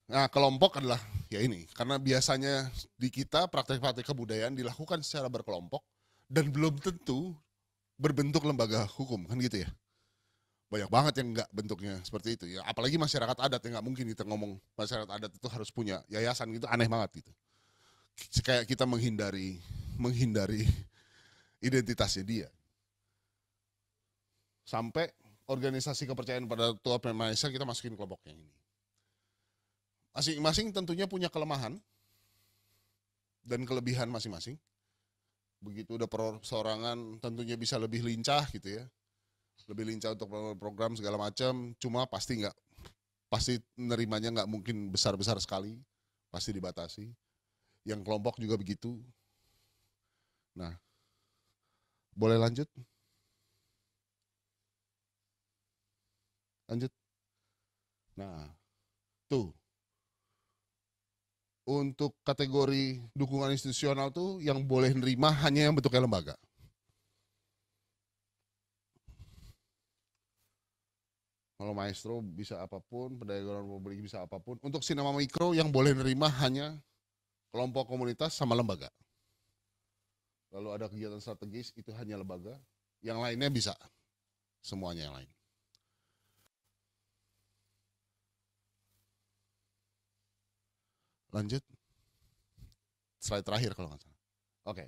Nah, kelompok adalah ya ini. Karena biasanya di kita praktek-praktek kebudayaan dilakukan secara berkelompok dan belum tentu berbentuk lembaga hukum, kan gitu ya. Banyak banget yang enggak bentuknya seperti itu ya. Apalagi masyarakat adat, yang nggak mungkin kita ngomong masyarakat adat itu harus punya yayasan gitu, aneh banget gitu. Kayak kita menghindari identitasnya dia. Sampai organisasi kepercayaan pada Tuhan Maha Esa kita masukin kelompoknya ini. Masing-masing tentunya punya kelemahan dan kelebihan masing-masing. Begitu udah perseorangan tentunya bisa lebih lincah gitu ya. Lebih lincah untuk program segala macam, cuma pasti nerimanya nggak mungkin besar-besar sekali, pasti dibatasi. Yang kelompok juga begitu. Nah, boleh lanjut? Lanjut. Nah, tuh. Untuk kategori dukungan institusional tuh yang boleh nerima hanya yang bentuknya lembaga. Kalau maestro bisa apapun, perdagangan publik bisa apapun. Untuk sinema mikro yang boleh nerima hanya kelompok komunitas sama lembaga. Lalu ada kegiatan strategis itu hanya lembaga. Yang lainnya bisa, semuanya yang lain. Lanjut. Slide terakhir kalau nggak salah. Oke.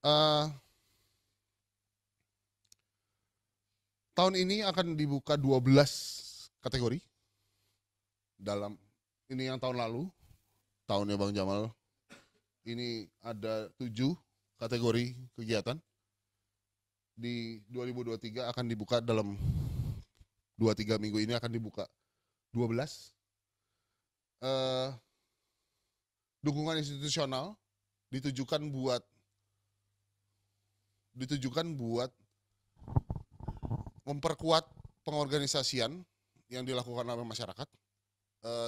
Eh, tahun ini akan dibuka 12 kategori. Dalam ini yang tahun lalu, tahunnya Bang Jamal, ini ada 7 kategori kegiatan. Di 2023 akan dibuka dalam 2-3 minggu ini akan dibuka 12. Dukungan institusional ditujukan buat memperkuat pengorganisasian yang dilakukan oleh masyarakat.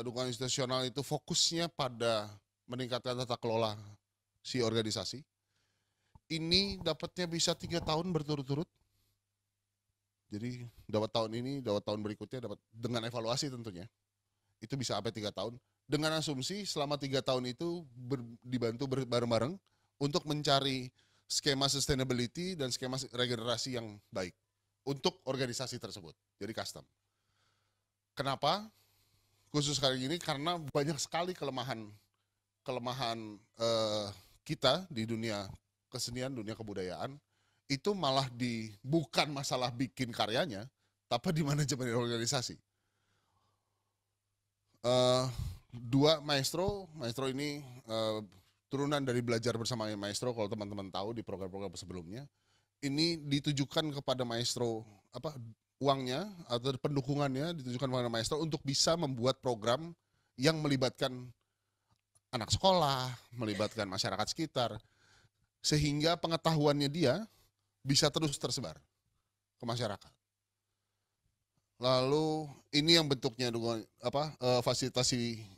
Dukungan institusional itu fokusnya pada meningkatkan tata kelola si organisasi. Ini dapatnya bisa 3 tahun berturut-turut. Jadi dapat tahun ini, dapat tahun berikutnya, dapat dengan evaluasi tentunya. Itu bisa sampai 3 tahun. Dengan asumsi selama 3 tahun itu dibantu bareng-bareng untuk mencari skema sustainability dan skema regenerasi yang baik untuk organisasi tersebut. Jadi custom. Kenapa? Khusus kali ini karena banyak sekali kelemahan kita di dunia kesenian, dunia kebudayaan, itu malah bukan masalah bikin karyanya, tapi di manajemen organisasi. 2 maestro ini turunan dari belajar bersama maestro, kalau teman-teman tahu di program-program sebelumnya, ini ditujukan kepada maestro, uangnya atau pendukungannya ditujukan kepada maestro untuk bisa membuat program yang melibatkan anak sekolah, melibatkan masyarakat sekitar, sehingga pengetahuannya dia bisa terus tersebar ke masyarakat. Lalu ini yang bentuknya fasilitasi.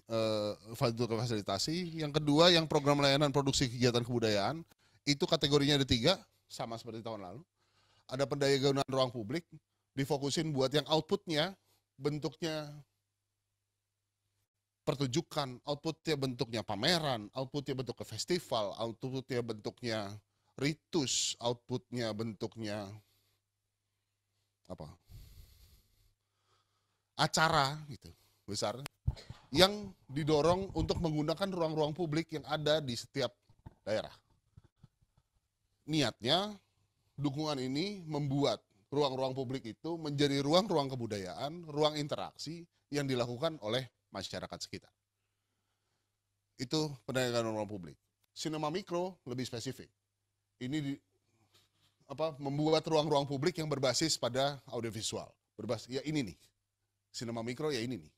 Yang kedua yang program layanan produksi kegiatan kebudayaan, itu kategorinya ada 3, sama seperti tahun lalu. Ada pendayagunaan ruang publik, difokusin buat yang outputnya bentuknya pertunjukan, outputnya bentuknya pameran, outputnya bentuknya festival, outputnya bentuknya ritus, outputnya bentuknya acara gitu besar, yang didorong untuk menggunakan ruang-ruang publik yang ada di setiap daerah. Niatnya dukungan ini membuat ruang-ruang publik itu menjadi ruang-ruang kebudayaan, ruang interaksi yang dilakukan oleh masyarakat sekitar. Itu pendayagunaan ruang publik. Sinema mikro lebih spesifik. Ini membuat ruang-ruang publik yang berbasis pada audiovisual. Ya ini nih. Sinema mikro ya ini nih.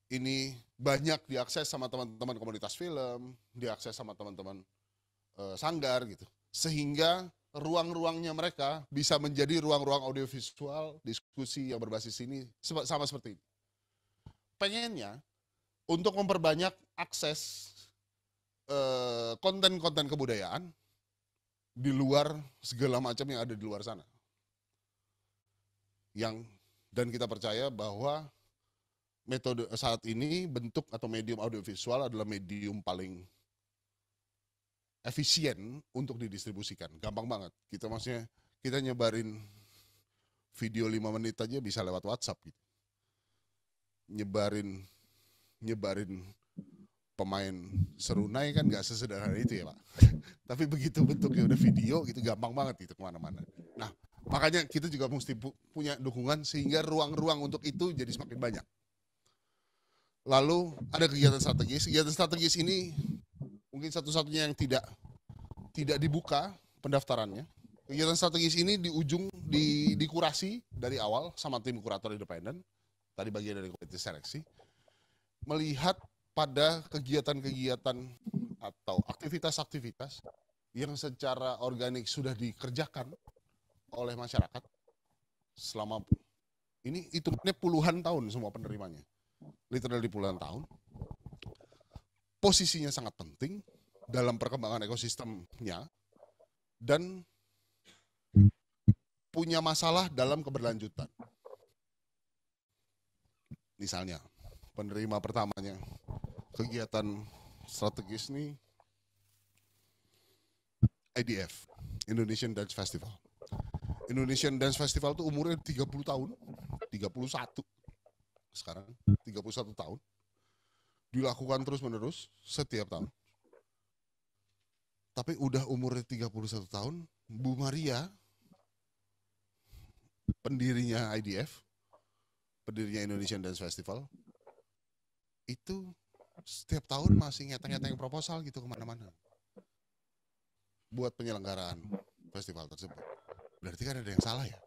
Ini banyak diakses sama teman-teman komunitas film, diakses sama teman-teman sanggar gitu. Sehingga ruang-ruangnya mereka bisa menjadi ruang-ruang audiovisual, diskusi yang berbasis ini sama seperti ini. Pengennya untuk memperbanyak akses konten-konten kebudayaan di luar segala macam yang ada di luar sana. Dan kita percaya bahwa metode saat ini bentuk atau medium audiovisual adalah medium paling efisien untuk didistribusikan. Gampang banget. Kita nyebarin video 5 menit aja bisa lewat WhatsApp gitu. Nyebarin pemain serunai kan nggak sesederhana itu ya Pak. Tapi begitu bentuknya udah video gitu gampang banget gitu kemana-mana. Nah makanya kita juga mesti punya dukungan sehingga ruang-ruang untuk itu jadi semakin banyak. Lalu ada kegiatan strategis. Kegiatan strategis ini mungkin satu-satunya yang tidak dibuka pendaftarannya. Kegiatan strategis ini dikurasi dari awal sama tim kurator independen. Tadi bagian dari komite seleksi. Melihat pada kegiatan-kegiatan atau aktivitas-aktivitas yang secara organik sudah dikerjakan oleh masyarakat selama ini hitungannya puluhan tahun semua penerimanya, literally puluhan tahun. Posisinya sangat penting dalam perkembangan ekosistemnya dan punya masalah dalam keberlanjutan. Misalnya penerima pertamanya kegiatan strategis ini IDF, Indonesian Dance Festival. Indonesian Dance Festival itu umurnya 30 tahun, 31 sekarang, 31 tahun. Dilakukan terus-menerus setiap tahun. Tapi udah umurnya 31 tahun, Bu Maria, pendirinya IDF, pendirinya Indonesian Dance Festival, itu setiap tahun masih ngeteng-ngeteng proposal gitu kemana-mana buat penyelenggaraan festival tersebut. Berarti kan ada yang salah ya?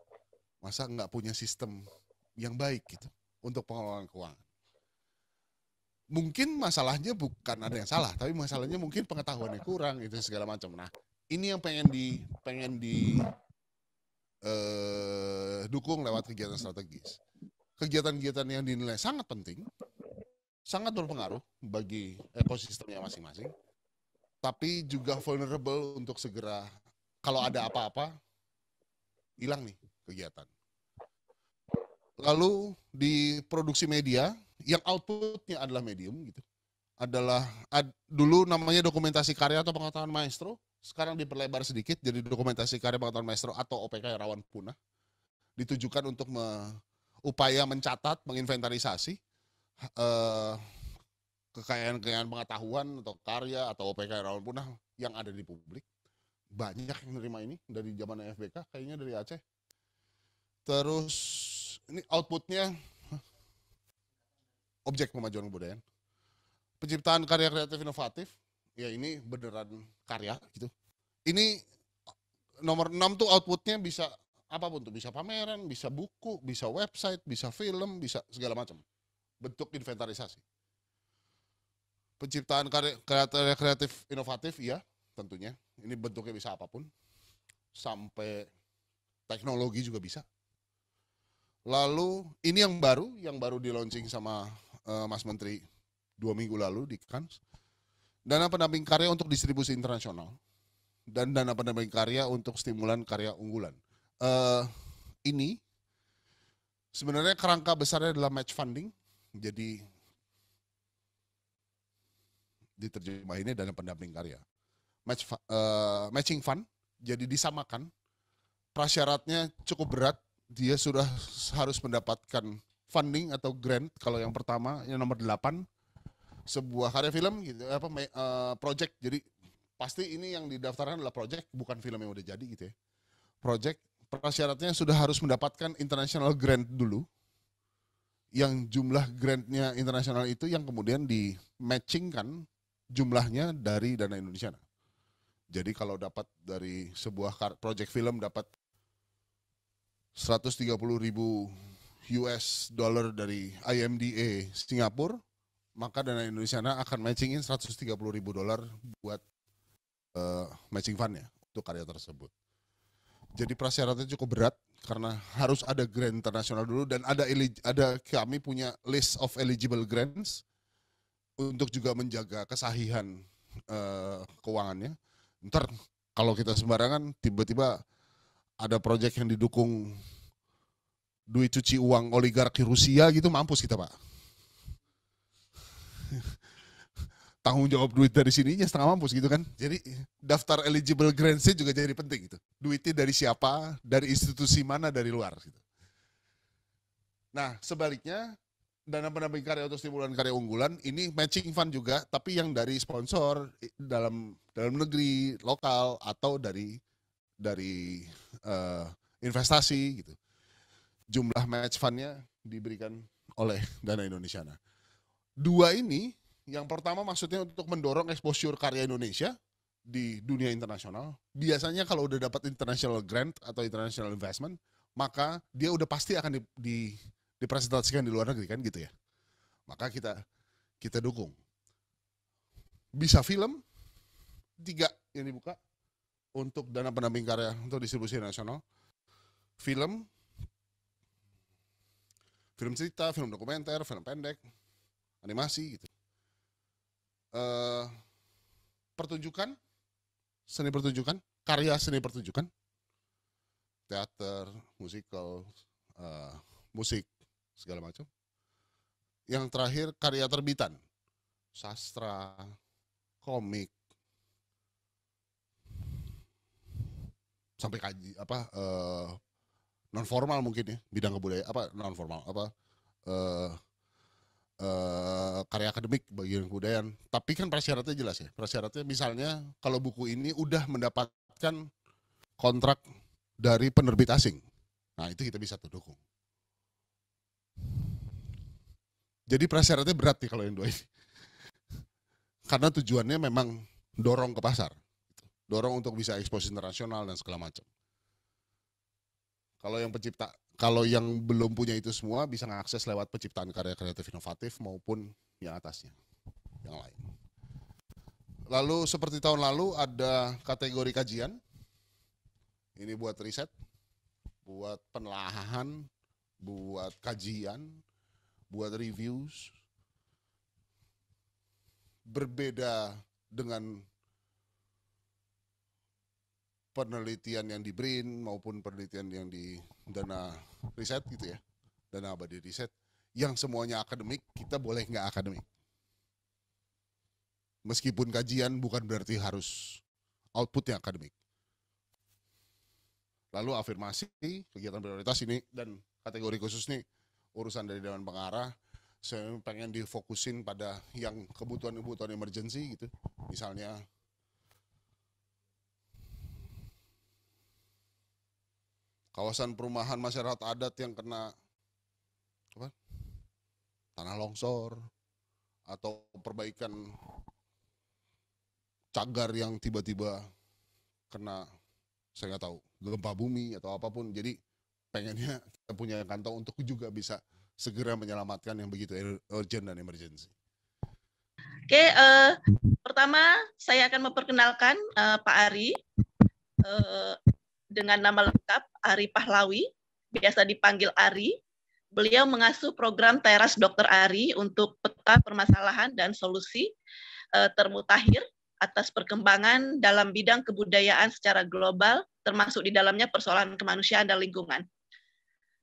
Masa nggak punya sistem yang baik gitu untuk pengelolaan keuangan? Mungkin masalahnya bukan ada yang salah, tapi masalahnya mungkin pengetahuannya kurang itu segala macam. Nah, ini yang pengen di dukung lewat kegiatan strategis. Kegiatan-kegiatan yang dinilai sangat penting, sangat berpengaruh bagi ekosistemnya masing-masing, tapi juga vulnerable untuk segera kalau ada apa-apa hilang nih kegiatan. Lalu di produksi media yang outputnya adalah medium gitu, adalah dulu namanya dokumentasi karya atau pengetahuan maestro, sekarang diperlebar sedikit jadi dokumentasi karya pengetahuan maestro atau OPK rawan punah, ditujukan untuk upaya mencatat, menginventarisasi kekayaan pengetahuan atau karya atau OPK rawan punah yang ada di publik. Banyak yang menerima ini dari zaman FBK, kayaknya dari Aceh. Terus ini outputnya objek pemajuan kebudayaan, penciptaan karya kreatif inovatif, ya ini beneran karya gitu. Ini nomor 6 tuh outputnya bisa apapun tuh, bisa pameran, bisa buku, bisa website, bisa film, bisa segala macam. Bentuk inventarisasi. Penciptaan karya kreatif inovatif, iya tentunya. Ini bentuknya bisa apapun. Sampai teknologi juga bisa. Lalu ini yang baru di launching sama Mas Menteri 2 minggu lalu di Cannes. Dana pendamping karya untuk distribusi internasional. Dan dana pendamping karya untuk stimulan karya unggulan. Ini sebenarnya kerangka besarnya adalah match funding. Jadi diterjemahinnya dana pendamping karya. Matching fund, jadi disamakan. Prasyaratnya cukup berat. Dia sudah harus mendapatkan funding atau grant. Kalau yang pertama, yang nomor 8, sebuah karya film gitu, project. Jadi pasti ini yang didaftarkan adalah project, bukan film yang udah jadi gitu ya. Project, prasyaratnya sudah harus mendapatkan international grant dulu. Yang jumlah grantnya internasional itu yang kemudian di-matchingkan jumlahnya dari dana Indonesia. Jadi kalau dapat dari sebuah project film dapat 130.000 US dollar dari IMDA Singapura, maka dana Indonesia akan matchingin 130.000 dolar buat matching fundnya untuk karya tersebut. Jadi prasyaratnya cukup berat karena harus ada grant internasional dulu dan ada kami punya list of eligible grants untuk juga menjaga kesahihan keuangannya. Ntar kalau kita sembarangan tiba-tiba ada proyek yang didukung duit cuci uang oligarki Rusia gitu, mampus kita Pak. Tanggung jawab duit dari sininya setengah mampus gitu kan. Jadi daftar eligible grants-nya juga jadi penting gitu. Duitnya dari siapa, dari institusi mana, dari luar gitu. Nah sebaliknya dana pendamping karya untuk stimulan karya unggulan ini matching fund juga, tapi yang dari sponsor dalam negeri, lokal atau dari investasi gitu. Jumlah match fundnya diberikan oleh Dana Indonesia. Nah, 2 ini, yang pertama maksudnya untuk mendorong exposure karya Indonesia di dunia internasional. Biasanya kalau udah dapat international grant atau international investment, maka dia udah pasti akan dipresentasikan di luar negeri kan gitu ya. Maka kita dukung. Bisa film 3 yang dibuka untuk dana pendamping karya untuk distribusi nasional. Film cerita, film dokumenter, film pendek, animasi gitu. Pertunjukan, seni pertunjukan, karya seni pertunjukan, teater, musikal, musik, segala macam. Yang terakhir karya terbitan, sastra, komik, sampai kaji non formal mungkin ya, bidang kebudayaan non formal karya akademik bagian kebudayaan. Tapi kan prasyaratnya jelas ya. Prasyaratnya misalnya kalau buku ini udah mendapatkan kontrak dari penerbit asing. Nah itu kita bisa tuh dukung. Jadi prasyaratnya berat nih kalau yang dua ini. Karena tujuannya memang dorong ke pasar. Dorong untuk bisa ekspos internasional dan segala macam. Kalau yang belum punya itu semua bisa mengakses lewat penciptaan karya kreatif inovatif maupun yang atasnya, yang lain. Lalu seperti tahun lalu ada kategori kajian. Ini buat riset, buat penelaahan, buat kajian, buat reviews. Berbeda dengan penelitian yang di BRIN maupun penelitian yang di dana riset gitu ya, dana abadi riset, yang semuanya akademik, kita boleh nggak akademik. Meskipun kajian bukan berarti harus outputnya akademik. Lalu afirmasi, kegiatan prioritas ini, dan kategori khusus nih, urusan dari Dewan Pengarah, saya pengen difokusin pada yang kebutuhan-kebutuhan emergency gitu, misalnya kawasan perumahan masyarakat adat yang kena tanah longsor atau perbaikan cagar yang tiba-tiba kena, saya nggak tahu, gempa bumi atau apapun. Jadi pengennya kita punya kantong untuk juga bisa segera menyelamatkan yang begitu urgent dan emergency. Oke, pertama saya akan memperkenalkan Pak Ari. Dengan nama lengkap Ari Pahlawi, biasa dipanggil Ari. Beliau mengasuh program Teras Dr. Ari untuk peta permasalahan dan solusi termutakhir atas perkembangan dalam bidang kebudayaan secara global, termasuk di dalamnya persoalan kemanusiaan dan lingkungan.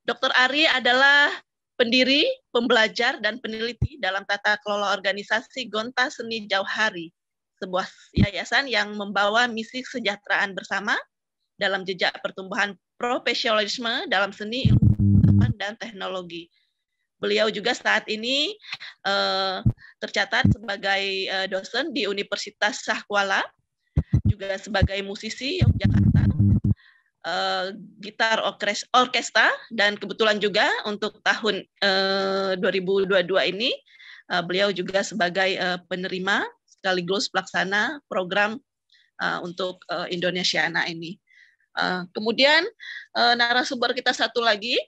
Dr. Ari adalah pendiri, pembelajar, dan peneliti dalam tata kelola organisasi Gonta Seni Jauhari, sebuah yayasan yang membawa misi kesejahteraan bersama dalam jejak pertumbuhan profesionalisme dalam seni, ilmu, dan teknologi. Beliau juga saat ini tercatat sebagai dosen di Universitas Syahkuala, juga sebagai musisi Yogyakarta, gitar orkestra, dan kebetulan juga untuk tahun 2022 ini beliau juga sebagai penerima sekaligus pelaksana program untuk Indonesiana ini. Kemudian narasumber kita satu lagi,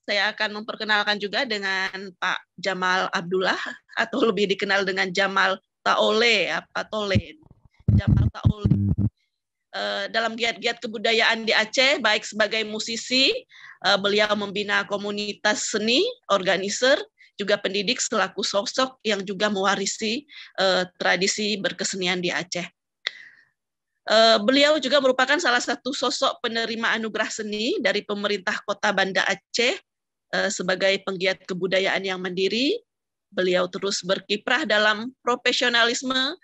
saya akan memperkenalkan juga dengan Pak Jamal Abdullah, atau lebih dikenal dengan Jamal Taole, Jamal Taole. Dalam giat-giat kebudayaan di Aceh, baik sebagai musisi, beliau membina komunitas seni, organizer, juga pendidik selaku sosok yang juga mewarisi tradisi berkesenian di Aceh. Beliau juga merupakan salah satu sosok penerima anugerah seni dari pemerintah Kota Banda Aceh sebagai penggiat kebudayaan yang mandiri. Beliau terus berkiprah dalam profesionalisme,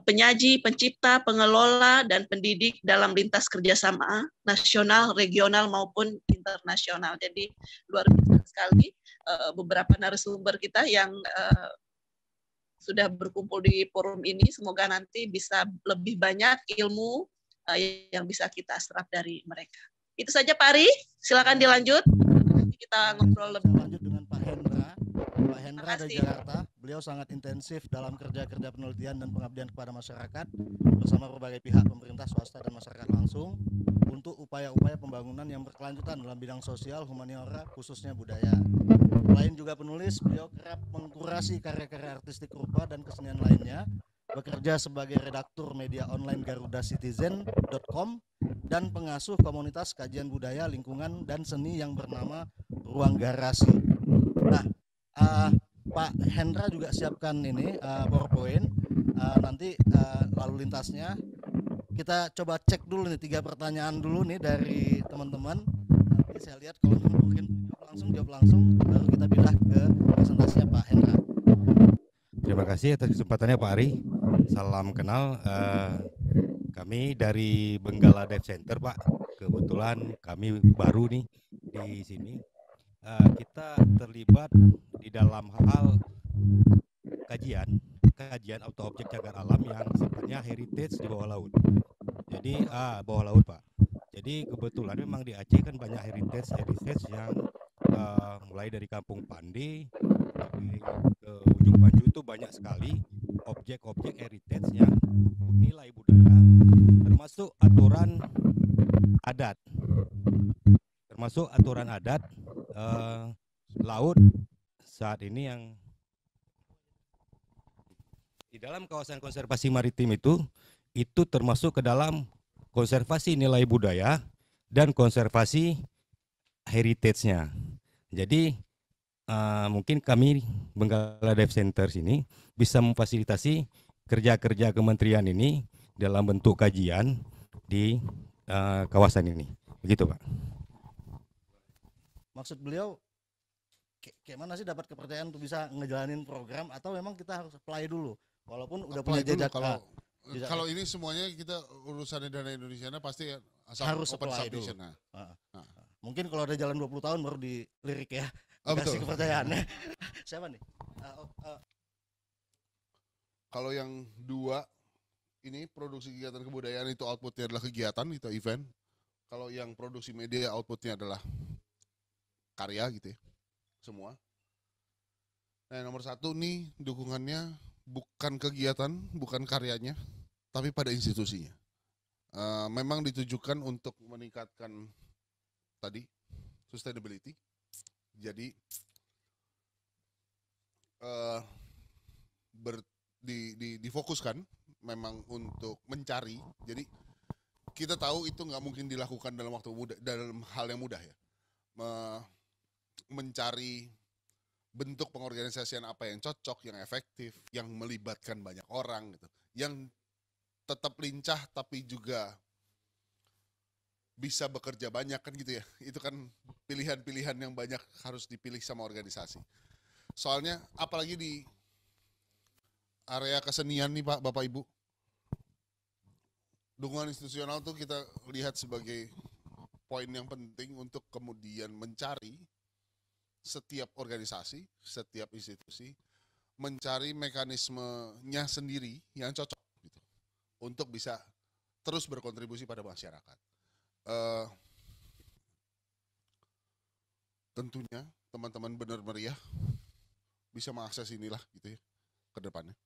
penyaji, pencipta, pengelola, dan pendidik dalam lintas kerjasama nasional, regional, maupun internasional. Jadi luar biasa sekali beberapa narasumber kita yang sudah berkumpul di forum ini. Semoga nanti bisa lebih banyak ilmu yang bisa kita serap dari mereka. Itu saja Pak Ari, silakan dilanjut. Nanti kita ngobrol lebih lanjut dengan Pak Hendra. Pak Hendra dari Jakarta, beliau sangat intensif dalam kerja-kerja penelitian dan pengabdian kepada masyarakat bersama berbagai pihak pemerintah, swasta, dan masyarakat langsung untuk upaya-upaya pembangunan yang berkelanjutan dalam bidang sosial, humaniora, khususnya budaya. Selain juga penulis, beliau kerap mengkurasi karya-karya artistik rupa dan kesenian lainnya, bekerja sebagai redaktur media online garudacitizen.com dan pengasuh komunitas kajian budaya, lingkungan, dan seni yang bernama Ruang Garasi. Nah, Pak Hendra juga siapkan ini PowerPoint, nanti lalu lintasnya kita coba cek dulu nih 3 pertanyaan dulu nih dari teman-teman. Nanti saya lihat kalau mungkin jawab langsung, baru kita pindah ke presentasinya Pak Hendra. Terima kasih atas kesempatannya Pak Ari. Salam kenal, kami dari Benggala Dev Center Pak. Kebetulan kami baru nih di sini. Kita terlibat di dalam hal kajian atau objek cagar alam yang sifatnya heritage di bawah laut. Jadi bawah laut Pak. Jadi kebetulan memang di Aceh kan banyak heritage yang mulai dari Kampung Pandi sampai ke ujung Panju itu banyak sekali objek-objek heritage yang nilai budaya, termasuk aturan adat laut saat ini yang di dalam kawasan konservasi maritim itu termasuk ke dalam konservasi nilai budaya dan konservasi heritage-nya. Jadi mungkin kami Benggala Dive Center sini bisa memfasilitasi kerja-kerja kementerian ini dalam bentuk kajian di kawasan ini. Begitu Pak. Maksud beliau kayak mana sih dapat kepercayaan untuk bisa ngejalanin program, atau memang kita harus apply dulu walaupun udah punya Apply dulu. jejak Kalau ini semuanya kita urusannya dana Indonesia pasti asal harus open apply submission. dulu. Mungkin kalau ada jalan 20 tahun baru dilirik ya. Kasih Betul. kepercayaan. Siapa nih? Kalau yang dua ini produksi kegiatan kebudayaan itu outputnya adalah kegiatan itu event. Kalau yang produksi media outputnya adalah karya gitu ya, semua. Nah nomor satu nih dukungannya bukan kegiatan, bukan karyanya, tapi pada institusinya. Memang ditujukan untuk meningkatkan tadi sustainability. Jadi difokuskan memang untuk mencari. Jadi kita tahu itu nggak mungkin dilakukan dalam waktu mudah, dalam hal yang mudah ya. Mencari bentuk pengorganisasian apa yang cocok, yang efektif, yang melibatkan banyak orang gitu, yang tetap lincah tapi juga bisa bekerja banyak kan gitu ya. Itu kan pilihan-pilihan yang banyak harus dipilih sama organisasi. Soalnya apalagi di area kesenian nih Pak, Bapak Ibu, dukungan institusional tuh kita lihat sebagai poin yang penting untuk kemudian mencari setiap organisasi, setiap institusi mencari mekanismenya sendiri yang cocok gitu, untuk bisa terus berkontribusi pada masyarakat. Tentunya teman-teman benar meriah bisa mengakses inilah gitu ya ke depannya.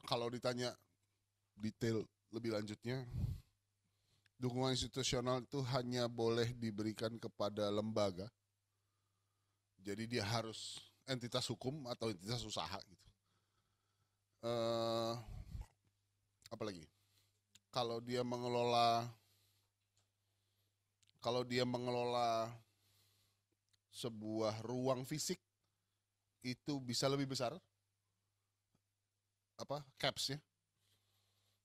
Kalau ditanya detail lebih lanjutnya, dukungan institusional itu hanya boleh diberikan kepada lembaga. Jadi dia harus entitas hukum atau entitas usaha gitu. Apalagi kalau dia mengelola sebuah ruang fisik itu bisa lebih besar capsnya.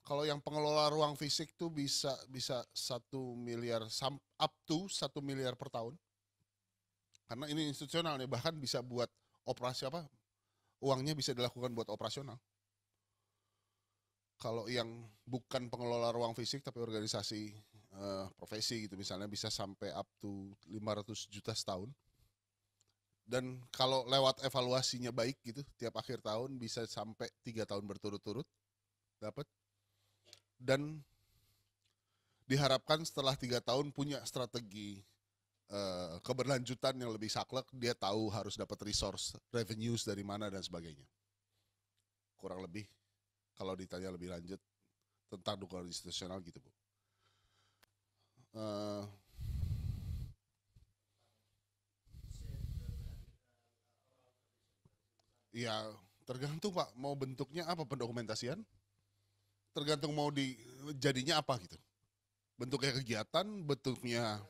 Kalau yang pengelola ruang fisik tuh bisa 1 miliar up to 1 miliar per tahun. Karena ini institusional nih, bahkan bisa buat operasi uangnya bisa dilakukan buat operasional. Kalau yang bukan pengelola ruang fisik tapi organisasi profesi gitu misalnya bisa sampai up to 500 juta setahun. Dan kalau lewat evaluasinya baik gitu, tiap akhir tahun bisa sampai 3 tahun berturut-turut dapat. Dan diharapkan setelah 3 tahun punya strategi keberlanjutan yang lebih saklek, dia tahu harus dapat resource, revenues dari mana dan sebagainya. Kurang lebih kalau ditanya lebih lanjut tentang dukungan institusional gitu Bu. Ya tergantung Pak, mau bentuknya apa, pendokumentasian, tergantung mau jadinya apa gitu. Bentuknya kegiatan, bentuknya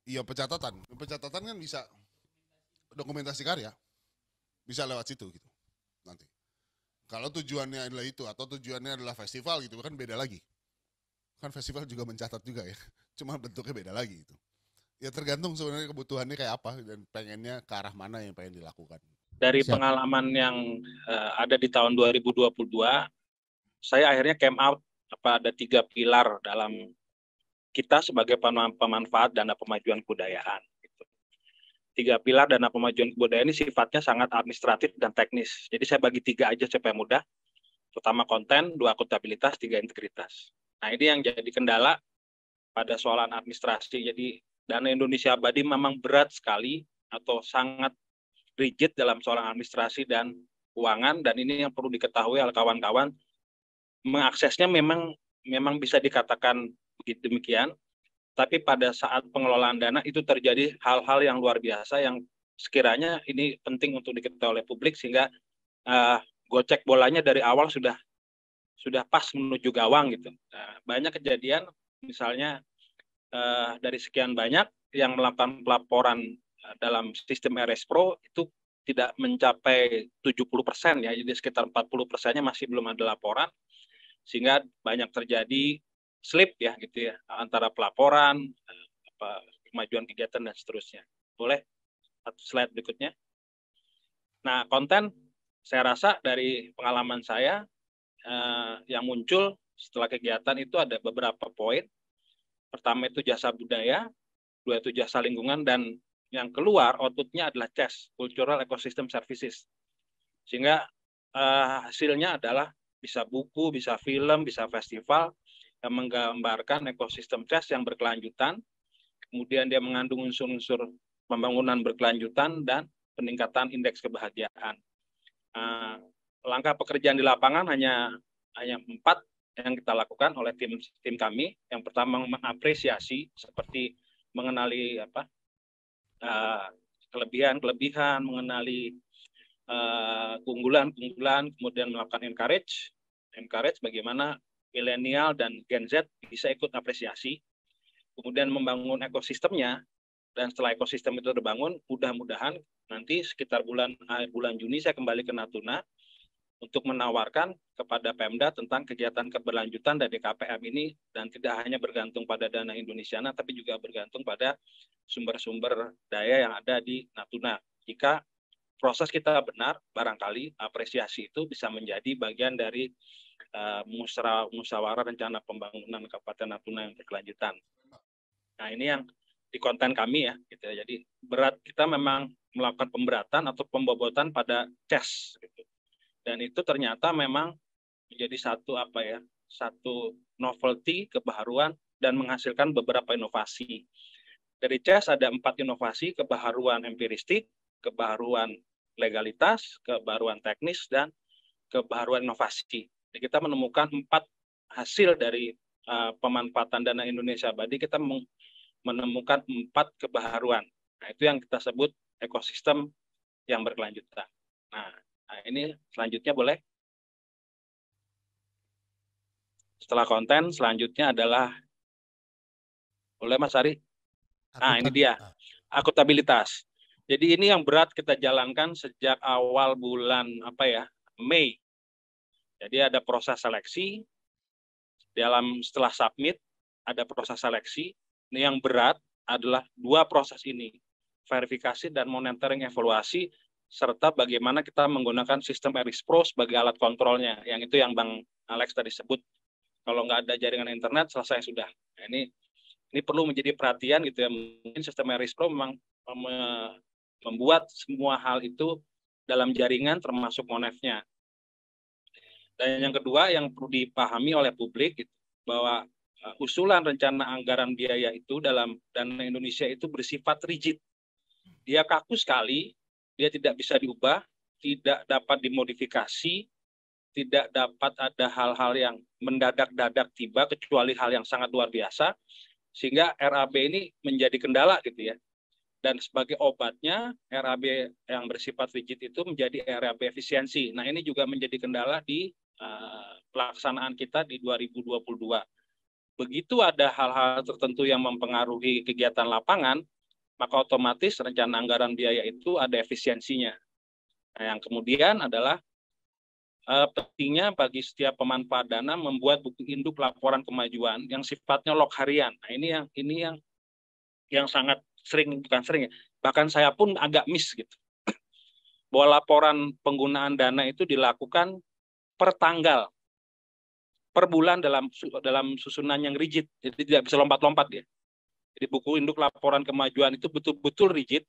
iya pencatatan kan bisa dokumentasi karya, bisa lewat situ gitu nanti. Kalau tujuannya adalah itu atau tujuannya adalah festival gitu kan beda lagi. Kan festival juga mencatat juga ya, cuma bentuknya beda lagi gitu. Ya tergantung sebenarnya kebutuhannya kayak apa dan pengennya ke arah mana yang pengen dilakukan. Dari Siap. pengalaman yang ada di tahun 2022, saya akhirnya came out ada 3 pilar dalam kita sebagai pemanfaat dana pemajuan kebudayaan. Gitu. tiga pilar dana pemajuan kebudayaan ini sifatnya sangat administratif dan teknis. Jadi saya bagi tiga aja supaya mudah. Pertama konten, dua akuntabilitas, tiga integritas. Nah ini yang jadi kendala pada soalan administrasi. Jadi dana Indonesia Abadi memang berat sekali atau sangat rigid dalam soalan administrasi dan keuangan, dan ini yang perlu diketahui oleh kawan-kawan. Mengaksesnya memang bisa dikatakan begitu demikian, tapi pada saat pengelolaan dana itu terjadi hal-hal yang luar biasa yang sekiranya ini penting untuk diketahui oleh publik, sehingga gocek bolanya dari awal sudah pas menuju gawang gitu. Nah, banyak kejadian misalnya dari sekian banyak yang melakukan pelaporan dalam sistem RS Pro itu tidak mencapai 70% ya, jadi sekitar 40%-nya masih belum ada laporan, sehingga banyak terjadi slip ya gitu ya antara pelaporan, kemajuan kegiatan dan seterusnya. Boleh satu slide berikutnya. Nah konten saya rasa dari pengalaman saya yang muncul setelah kegiatan itu ada beberapa poin. Pertama itu jasa budaya, dua itu jasa lingkungan, dan yang keluar outputnya adalah CES, Cultural Ecosystem Services. Sehingga hasilnya adalah bisa buku, bisa film, bisa festival yang menggambarkan ekosistem CES yang berkelanjutan. Kemudian dia mengandung unsur-unsur pembangunan berkelanjutan dan peningkatan indeks kebahagiaan. Langkah pekerjaan di lapangan hanya 4 yang kita lakukan oleh tim kami. Yang pertama mengapresiasi, seperti mengenali kelebihan, mengenali keunggulan, kemudian melakukan encourage bagaimana milenial dan Gen Z bisa ikut apresiasi, kemudian membangun ekosistemnya, dan setelah ekosistem itu terbangun, mudah-mudahan nanti sekitar bulan Juni saya kembali ke Natuna untuk menawarkan kepada Pemda tentang kegiatan keberlanjutan dari KPM ini, dan tidak hanya bergantung pada dana Indonesiana, tapi juga bergantung pada sumber-sumber daya yang ada di Natuna. Jika proses kita benar, barangkali apresiasi itu bisa menjadi bagian dari musyawarah rencana pembangunan Kabupaten Natuna yang berkelanjutan. Nah ini yang di konten kami ya, gitu ya. Jadi berat kita memang melakukan pemberatan atau pembobotan pada CES, gitu. Dan itu ternyata memang menjadi satu novelty, kebaharuan, dan menghasilkan beberapa inovasi. Dari CES ada 4 inovasi: kebaharuan empiristik, kebaharuan legalitas, kebaharuan teknis, dan kebaharuan inovasi. Jadi kita menemukan 4 hasil dari pemanfaatan dana Indonesia Abadi, kita menemukan 4 kebaharuan. Nah, itu yang kita sebut ekosistem yang berkelanjutan. Nah, ini selanjutnya boleh. Setelah konten, selanjutnya adalah, boleh Mas Ari? Nah, ini dia, akuntabilitas. Jadi ini yang berat kita jalankan sejak awal bulan Mei. Jadi ada proses seleksi, setelah submit ada proses seleksi. Ini yang berat adalah 2 proses ini, verifikasi dan monitoring evaluasi, serta bagaimana kita menggunakan sistem RS Pro sebagai alat kontrolnya, yang itu yang Bang Alex tadi sebut. Kalau nggak ada jaringan internet, selesai sudah. Nah, ini perlu menjadi perhatian gitu ya. Mungkin sistem RS Pro memang membuat semua hal itu dalam jaringan, termasuk monefnya. Dan yang kedua yang perlu dipahami oleh publik, gitu, bahwa usulan rencana anggaran biaya itu dalam dana Indonesia itu bersifat rigid. Dia kaku sekali, dia tidak bisa diubah, tidak dapat dimodifikasi, tidak dapat ada hal-hal yang mendadak-dadak tiba, kecuali hal yang sangat luar biasa, sehingga RAB ini menjadi kendala gitu ya. Dan sebagai obatnya, RAB yang bersifat rigid itu menjadi RAB efisiensi. Nah ini juga menjadi kendala di pelaksanaan kita di 2022. Begitu ada hal-hal tertentu yang mempengaruhi kegiatan lapangan, maka otomatis rencana anggaran biaya itu ada efisiensinya. Nah, yang kemudian adalah pentingnya bagi setiap pemanfaat dana membuat buku induk laporan kemajuan yang sifatnya log harian. Nah, ini yang sangat sering, bukan sering ya, bahkan saya pun agak miss gitu. Bahwa laporan penggunaan dana itu dilakukan per tanggal, per bulan dalam susunan yang rigid, jadi tidak bisa lompat-lompat ya. Jadi buku induk laporan kemajuan itu betul-betul rigid,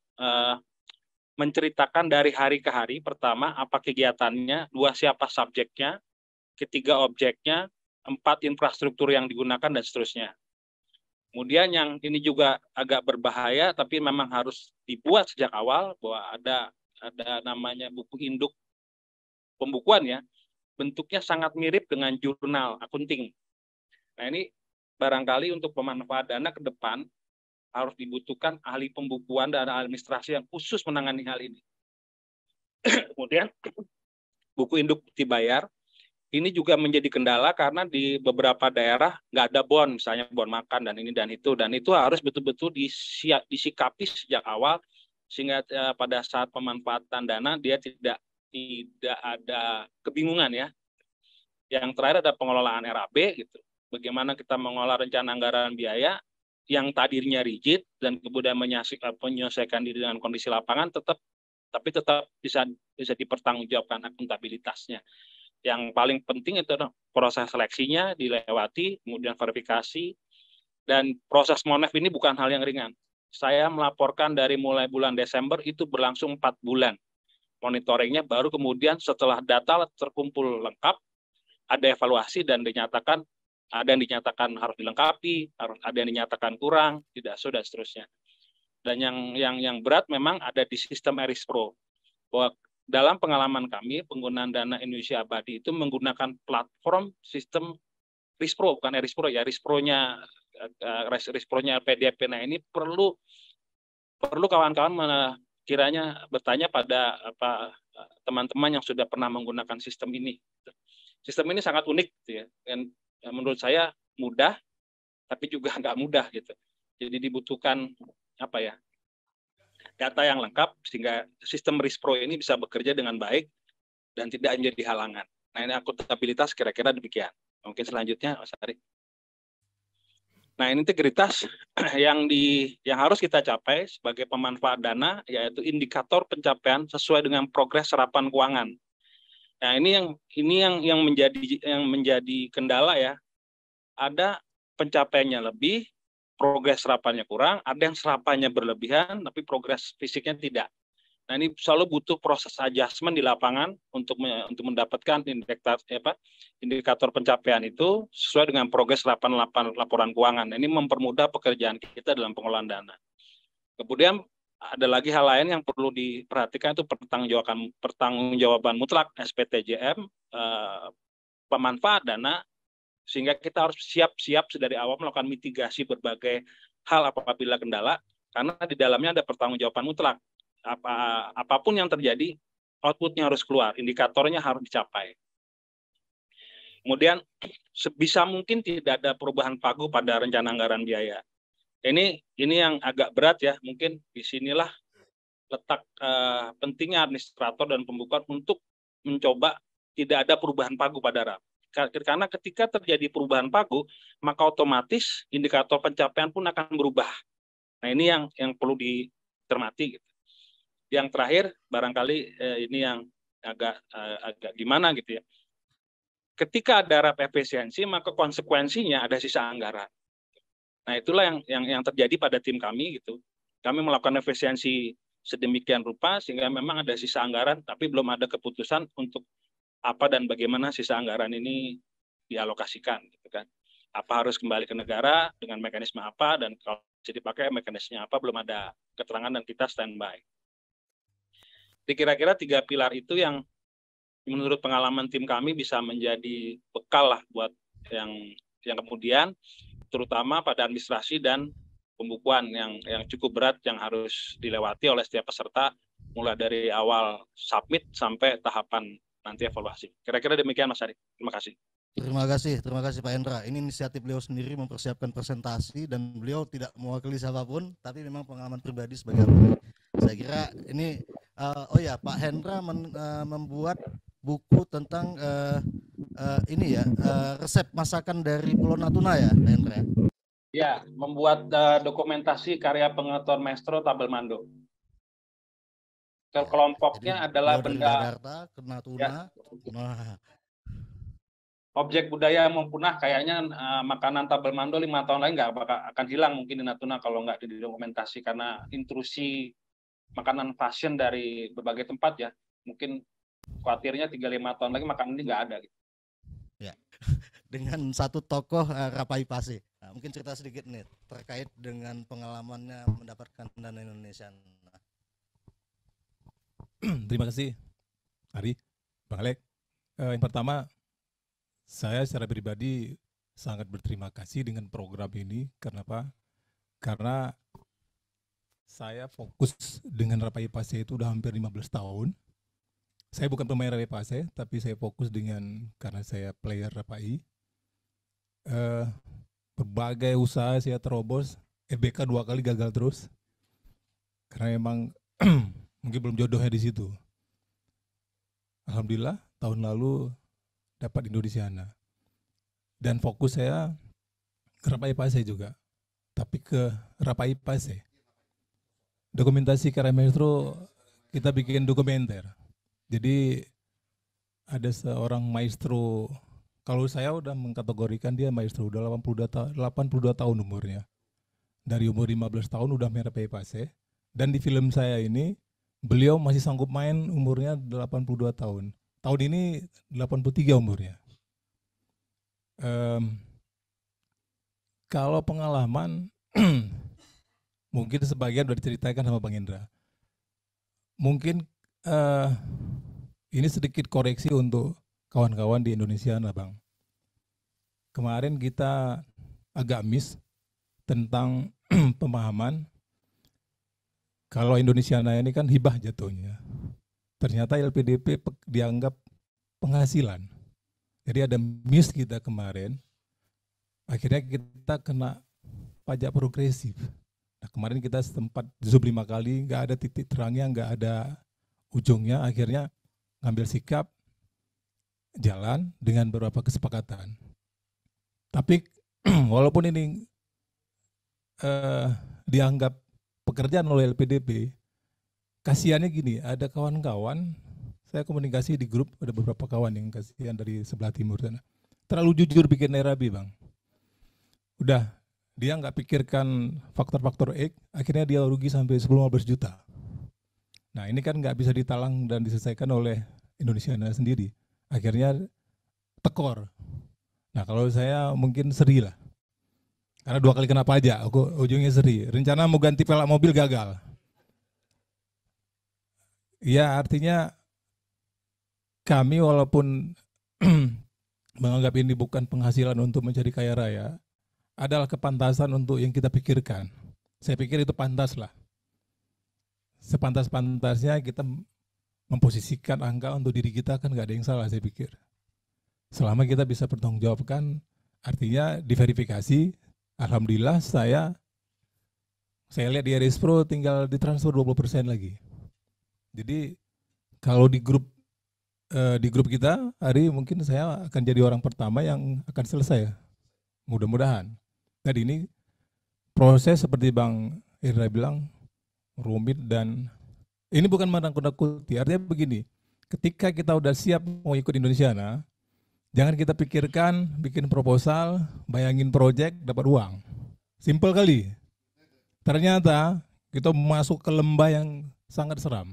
menceritakan dari hari ke hari. Pertama, apa kegiatannya, 2, siapa subjeknya, ketiga, objeknya, 4, infrastruktur yang digunakan, dan seterusnya. Kemudian yang ini juga agak berbahaya, tapi memang harus dibuat sejak awal, bahwa ada namanya buku induk pembukuan ya, bentuknya sangat mirip dengan jurnal akunting. Nah ini barangkali untuk pemanfaat dana ke depan harus dibutuhkan ahli pembukuan dan administrasi yang khusus menangani hal ini. Kemudian buku induk bukti bayar ini juga menjadi kendala karena di beberapa daerah nggak ada bon, misalnya bon makan dan ini dan itu harus betul-betul disikapi sejak awal sehingga pada saat pemanfaatan dana dia tidak ada kebingungan ya. Yang terakhir ada pengelolaan RAB gitu. Bagaimana kita mengolah rencana anggaran biaya yang tadinya rigid dan kemudian menyelesaikan diri dengan kondisi lapangan tapi tetap bisa dipertanggungjawabkan akuntabilitasnya. Yang paling penting itu proses seleksinya dilewati, kemudian verifikasi, dan proses MONEF ini bukan hal yang ringan. Saya melaporkan dari mulai bulan Desember itu berlangsung 4 bulan. Monitoringnya baru kemudian setelah data terkumpul lengkap, ada evaluasi dan dinyatakan ada yang dinyatakan harus dilengkapi, ada yang dinyatakan kurang, tidak sudah seterusnya. Dan yang berat memang ada di sistem Erispro. Bahwa dalam pengalaman kami, penggunaan dana Indonesia Abadi itu menggunakan platform sistem Rispro, bukan Erispro ya, Rispronya LPDP. Nah ini perlu kawan-kawan kiranya bertanya pada teman-teman yang sudah pernah menggunakan sistem ini. Sistem ini sangat unik, gitu ya. Dan menurut saya mudah, tapi juga nggak mudah gitu. Jadi dibutuhkan data yang lengkap sehingga sistem Rispro ini bisa bekerja dengan baik dan tidak menjadi halangan. Nah ini akuntabilitas kira-kira demikian. Mungkin selanjutnya, Mas Ari. Nah ini integritas yang harus kita capai sebagai pemanfaat dana, yaitu indikator pencapaian sesuai dengan progres serapan keuangan. Nah ini yang menjadi kendala ya. Ada pencapaiannya lebih, progres serapannya kurang, ada yang serapannya berlebihan, tapi progres fisiknya tidak. Nah ini selalu butuh proses adjustment di lapangan untuk mendapatkan indikator pencapaian itu sesuai dengan progres serapan laporan keuangan. Nah, ini mempermudah pekerjaan kita dalam pengelolaan dana. Kemudian ada lagi hal lain yang perlu diperhatikan itu pertanggungjawaban mutlak SPTJM, pemanfaat dana, sehingga kita harus siap-siap dari awal melakukan mitigasi berbagai hal apabila kendala, karena di dalamnya ada pertanggungjawaban mutlak. Apapun yang terjadi, outputnya harus keluar, indikatornya harus dicapai. Kemudian sebisa mungkin tidak ada perubahan pagu pada rencana anggaran biaya. Ini yang agak berat ya, mungkin disinilah letak pentingnya administrator dan pembukuan untuk mencoba tidak ada perubahan pagu pada RAP. Karena ketika terjadi perubahan pagu, maka otomatis indikator pencapaian pun akan berubah. Nah ini yang perlu dicermati. Gitu. Yang terakhir, barangkali ini yang agak gimana gitu ya. Ketika ada RAP efisiensi, maka konsekuensinya ada sisa anggaran. Nah itulah yang terjadi pada tim kami gitu. Kami melakukan efisiensi sedemikian rupa sehingga memang ada sisa anggaran, tapi belum ada keputusan untuk apa dan bagaimana sisa anggaran ini dialokasikan, gitu kan? Apa harus kembali ke negara dengan mekanisme apa dan kalau bisa dipakai mekanismenya apa, belum ada keterangan dan kita standby. Jadi kira-kira 3 pilar itu yang menurut pengalaman tim kami bisa menjadi bekal lah buat yang kemudian, terutama pada administrasi dan pembukuan yang cukup berat yang harus dilewati oleh setiap peserta mulai dari awal submit sampai tahapan nanti evaluasi. Kira-kira demikian Mas Ari. Terima kasih. Terima kasih Pak Hendra. Ini inisiatif beliau sendiri mempersiapkan presentasi dan beliau tidak mewakili siapapun, tapi memang pengalaman pribadi sebagai alumni. Saya kira ini, Pak Hendra membuat buku tentang resep masakan dari Pulau Natuna ya, Pak Hendra? Ya, membuat dokumentasi karya pengetahuan maestro Tabel Mando. Kelompoknya adalah benda Jakarta ke Natuna. Ya. objek budaya mau punah, kayaknya makanan tabel mando 5 tahun lagi nggak bakal akan hilang mungkin di Natuna kalau nggak didokumentasi karena intrusi makanan fashion dari berbagai tempat ya. Mungkin khawatirnya 3-5 tahun lagi makanan ini nggak ada. Gitu. Ya, dengan satu tokoh Rapai Pase. Nah, mungkin cerita sedikit nih terkait dengan pengalamannya mendapatkan dana Indonesia. Nah. Terima kasih, Ari, Bang Alek. Yang pertama, saya secara pribadi sangat berterima kasih dengan program ini. Kenapa? Karena saya fokus dengan Rapai Pase itu udah hampir 15 tahun. Saya bukan pemain Rapai Pase, tapi saya fokus karena saya player Rapai. Berbagai usaha saya terobos, EBK 2 kali gagal terus. Karena emang mungkin belum jodohnya di situ. Alhamdulillah tahun lalu dapat Indonesiana. Dan fokus saya ke Rapai Pase juga. Tapi ke Rapai Pase. Dokumentasi karya maestro kita bikin dokumenter. Jadi ada seorang maestro, kalau saya udah mengkategorikan dia maestro, udah 82 tahun umurnya. Dari umur 15 tahun udah main Rapai Pase. Dan di film saya ini, beliau masih sanggup main umurnya 82 tahun. Tahun ini 83 umurnya. Kalau pengalaman, mungkin sebagian sudah diceritakan sama Bang Indra. Mungkin ini sedikit koreksi untuk kawan-kawan di Indonesia, nah Bang. Kemarin kita agak miss tentang pemahaman kalau Indonesiana ini kan hibah jatuhnya. Ternyata LPDP dianggap penghasilan. Jadi ada miss kita kemarin. Akhirnya kita kena pajak progresif. Nah, kemarin kita sempat zoom 5 kali, nggak ada titik terangnya, nggak ada ujungnya. Akhirnya ngambil sikap jalan dengan beberapa kesepakatan. Tapi walaupun ini dianggap pekerjaan oleh LPDP, kasihannya gini, ada kawan-kawan, saya komunikasi di grup, ada beberapa kawan yang kasihan dari sebelah timur sana. Terlalu jujur bikin Nerabi, Bang. Udah, dia nggak pikirkan faktor-faktor X, akhirnya dia rugi sampai 10-15 juta. Nah ini kan nggak bisa ditalang dan diselesaikan oleh Indonesia sendiri. Akhirnya tekor. Nah kalau saya mungkin seri lah. Karena 2 kali kena pajak, aku ujungnya seri. Rencana mau ganti pelak mobil gagal. Ya artinya kami walaupun menganggap ini bukan penghasilan untuk mencari kaya raya, adalah kepantasan untuk yang kita pikirkan. Saya pikir itu pantas lah. Sepantas-pantasnya kita memposisikan angka untuk diri kita kan nggak ada yang salah saya pikir. Selama kita bisa bertanggungjawabkan, artinya diverifikasi. Alhamdulillah saya lihat di RS Pro tinggal ditransfer 20% lagi. Jadi kalau di grup kita hari mungkin saya akan jadi orang pertama yang akan selesai. Mudah-mudahan. Jadi ini proses seperti Bang Indra bilang rumit dan ini bukan menakut-nakuti. Artinya begini, ketika kita udah siap mau ikut Indonesiana, jangan kita pikirkan bikin proposal, bayangin project, dapat uang. Simpel kali. Ternyata kita masuk ke lembah yang sangat seram.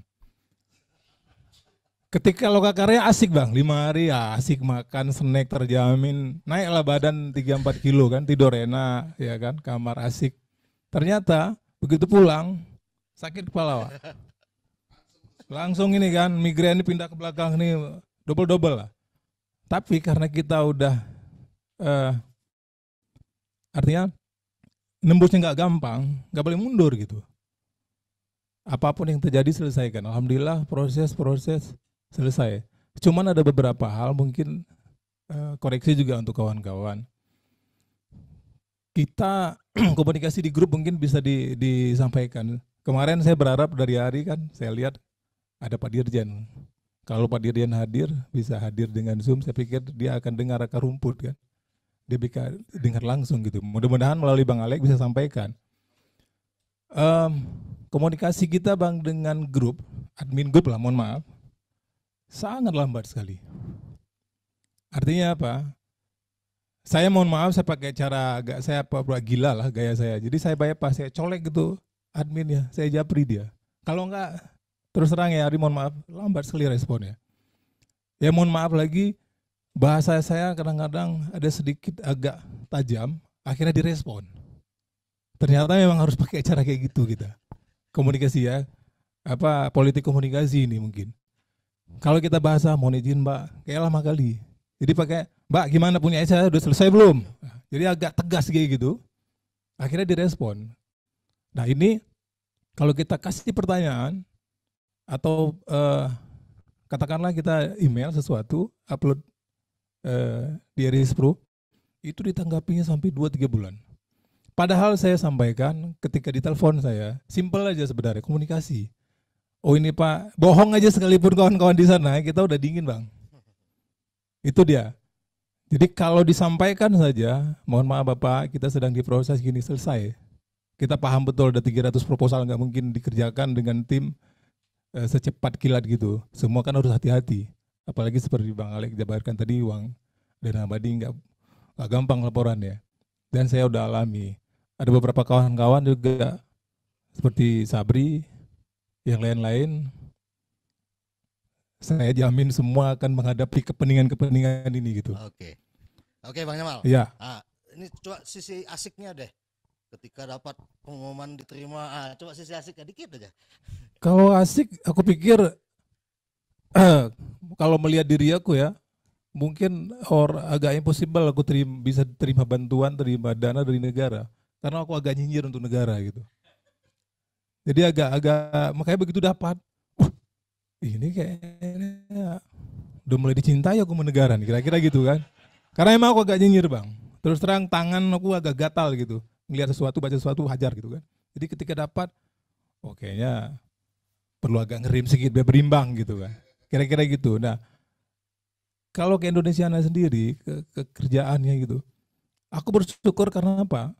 Ketika loka karya asik Bang, 5 hari ya asik makan, snack terjamin, naiklah badan 3-4 kilo kan, tidur enak, ya kan, kamar asik. Ternyata begitu pulang, sakit kepala Pak. Langsung ini kan, migrain pindah ke belakang nih, double-double lah. Tapi karena kita udah, artinya nembusnya nggak gampang, nggak boleh mundur gitu. Apapun yang terjadi selesaikan. Alhamdulillah proses selesai. Cuman ada beberapa hal mungkin koreksi juga untuk kawan-kawan. Kita komunikasi di grup mungkin bisa disampaikan. Kemarin saya berharap dari hari kan saya lihat ada Pak Dirjen. Kalau Pak Dirjen hadir, bisa hadir dengan Zoom, saya pikir dia akan dengar akar rumput kan. Dia bisa dengar langsung gitu. Mudah-mudahan melalui Bang Alek bisa sampaikan. Komunikasi kita Bang dengan grup, admin grup lah, mohon maaf, sangat lambat sekali. Artinya apa? Saya mohon maaf, saya pakai cara agak saya pura-pura gila lah gaya saya. Jadi saya bypass, saya colek gitu adminnya, saya japri dia. Kalau enggak, terus terang ya Ari, mohon maaf, lambat sekali responnya. Ya mohon maaf lagi, bahasa saya kadang-kadang ada sedikit agak tajam, akhirnya direspon. Ternyata memang harus pakai cara kayak gitu kita. Komunikasi ya, politik komunikasi ini mungkin. Kalau kita bahasa, mohon izin Mbak, kayak lama kali. Jadi pakai, Mbak gimana punya saya udah selesai belum? Jadi agak tegas kayak gitu. Akhirnya direspon. Nah ini kalau kita kasih pertanyaan atau katakanlah kita email sesuatu, upload di RIS Pro, itu ditanggapinya sampai 2-3 bulan. Padahal saya sampaikan ketika ditelepon saya, simpel aja sebenarnya komunikasi. Oh ini Pak, bohong aja sekalipun kawan-kawan di sana, kita udah dingin Bang. Itu dia. Jadi kalau disampaikan saja, mohon maaf Bapak, kita sedang diproses gini, selesai. Kita paham betul ada 300 proposal, nggak mungkin dikerjakan dengan tim secepat kilat gitu. Semua kan harus hati-hati. Apalagi seperti Bang Alek jabarkan tadi, uang dana abadi nggak gampang laporannya. Dan saya udah alami. Ada beberapa kawan-kawan juga seperti Sabri, yang lain-lain, saya jamin semua akan menghadapi kepentingan-kepentingan ini gitu. Oke Bang Jamal. Iya. Nah, ini coba sisi asiknya deh. Ketika dapat pengumuman diterima, coba sisi asiknya dikit aja. Kalau asik, aku pikir kalau melihat diri aku ya, mungkin agak impossible aku bisa terima bantuan, terima dana dari negara, karena aku agak nyinyir untuk negara gitu. Jadi agak makanya begitu dapat, ini kayaknya udah mulai dicintai aku sama negara nih, kira-kira gitu kan. Karena emang aku agak nyinyir Bang. Terus terang tangan aku agak gatal gitu, ngelihat sesuatu, baca sesuatu, hajar gitu kan. Jadi ketika dapat, kayaknya perlu agak ngerim sedikit biar berimbang gitu kan. Kira-kira gitu. Nah, kalau ke Indonesia sendiri, ke kerjaannya gitu, aku bersyukur karena apa?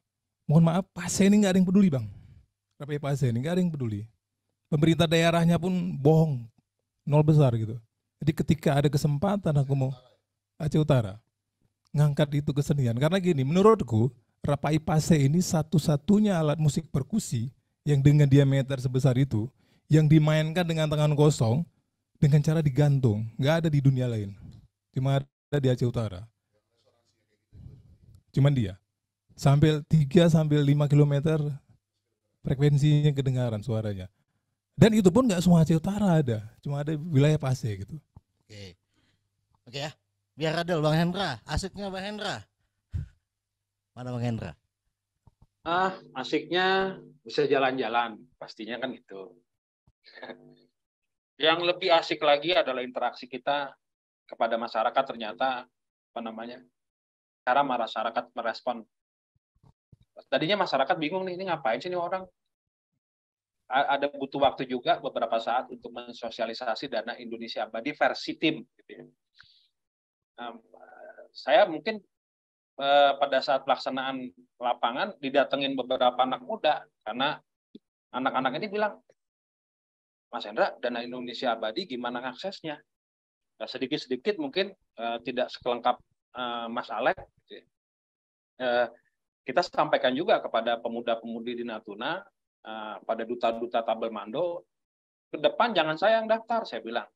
Mohon maaf, PASE ini nggak ada yang peduli Bang. Rapi PASE ini nggak ada yang peduli. Pemerintah daerahnya pun bohong, nol besar gitu. Jadi ketika ada kesempatan aku mau Aceh Utara, ngangkat itu kesenian. Karena gini, menurutku Rapai PASE ini satu-satunya alat musik perkusi yang dengan diameter sebesar itu, yang dimainkan dengan tangan kosong, dengan cara digantung. Nggak ada di dunia lain. Cuma ada di Aceh Utara. Cuman dia. Sampai 3-5 kilometer frekuensinya kedengaran suaranya. Dan itu pun nggak semua Aceh Utara ada. Cuma ada wilayah PASE gitu. Oke ya. Biar adil Bang Hendra. Asiknya Bang Hendra. Mana Bang Hendra? Asiknya bisa jalan-jalan. Pastinya kan itu. Yang lebih asik lagi adalah interaksi kita kepada masyarakat, ternyata cara masyarakat merespon. Tadinya masyarakat bingung nih, ini ngapain sih nih orang? Ada butuh waktu juga beberapa saat untuk mensosialisasi dana Indonesia Abadi versi tim. Gitu ya. Saya mungkin pada saat pelaksanaan lapangan didatengin beberapa anak muda, karena anak-anak ini bilang, Mas Hendra, dana Indonesia Abadi gimana aksesnya? Nah, sedikit-sedikit mungkin tidak sekelengkap Mas Alek. Gitu ya. Kita sampaikan juga kepada pemuda-pemudi di Natuna, pada duta-duta Tabel Mando, ke depan jangan saya yang daftar, saya bilang.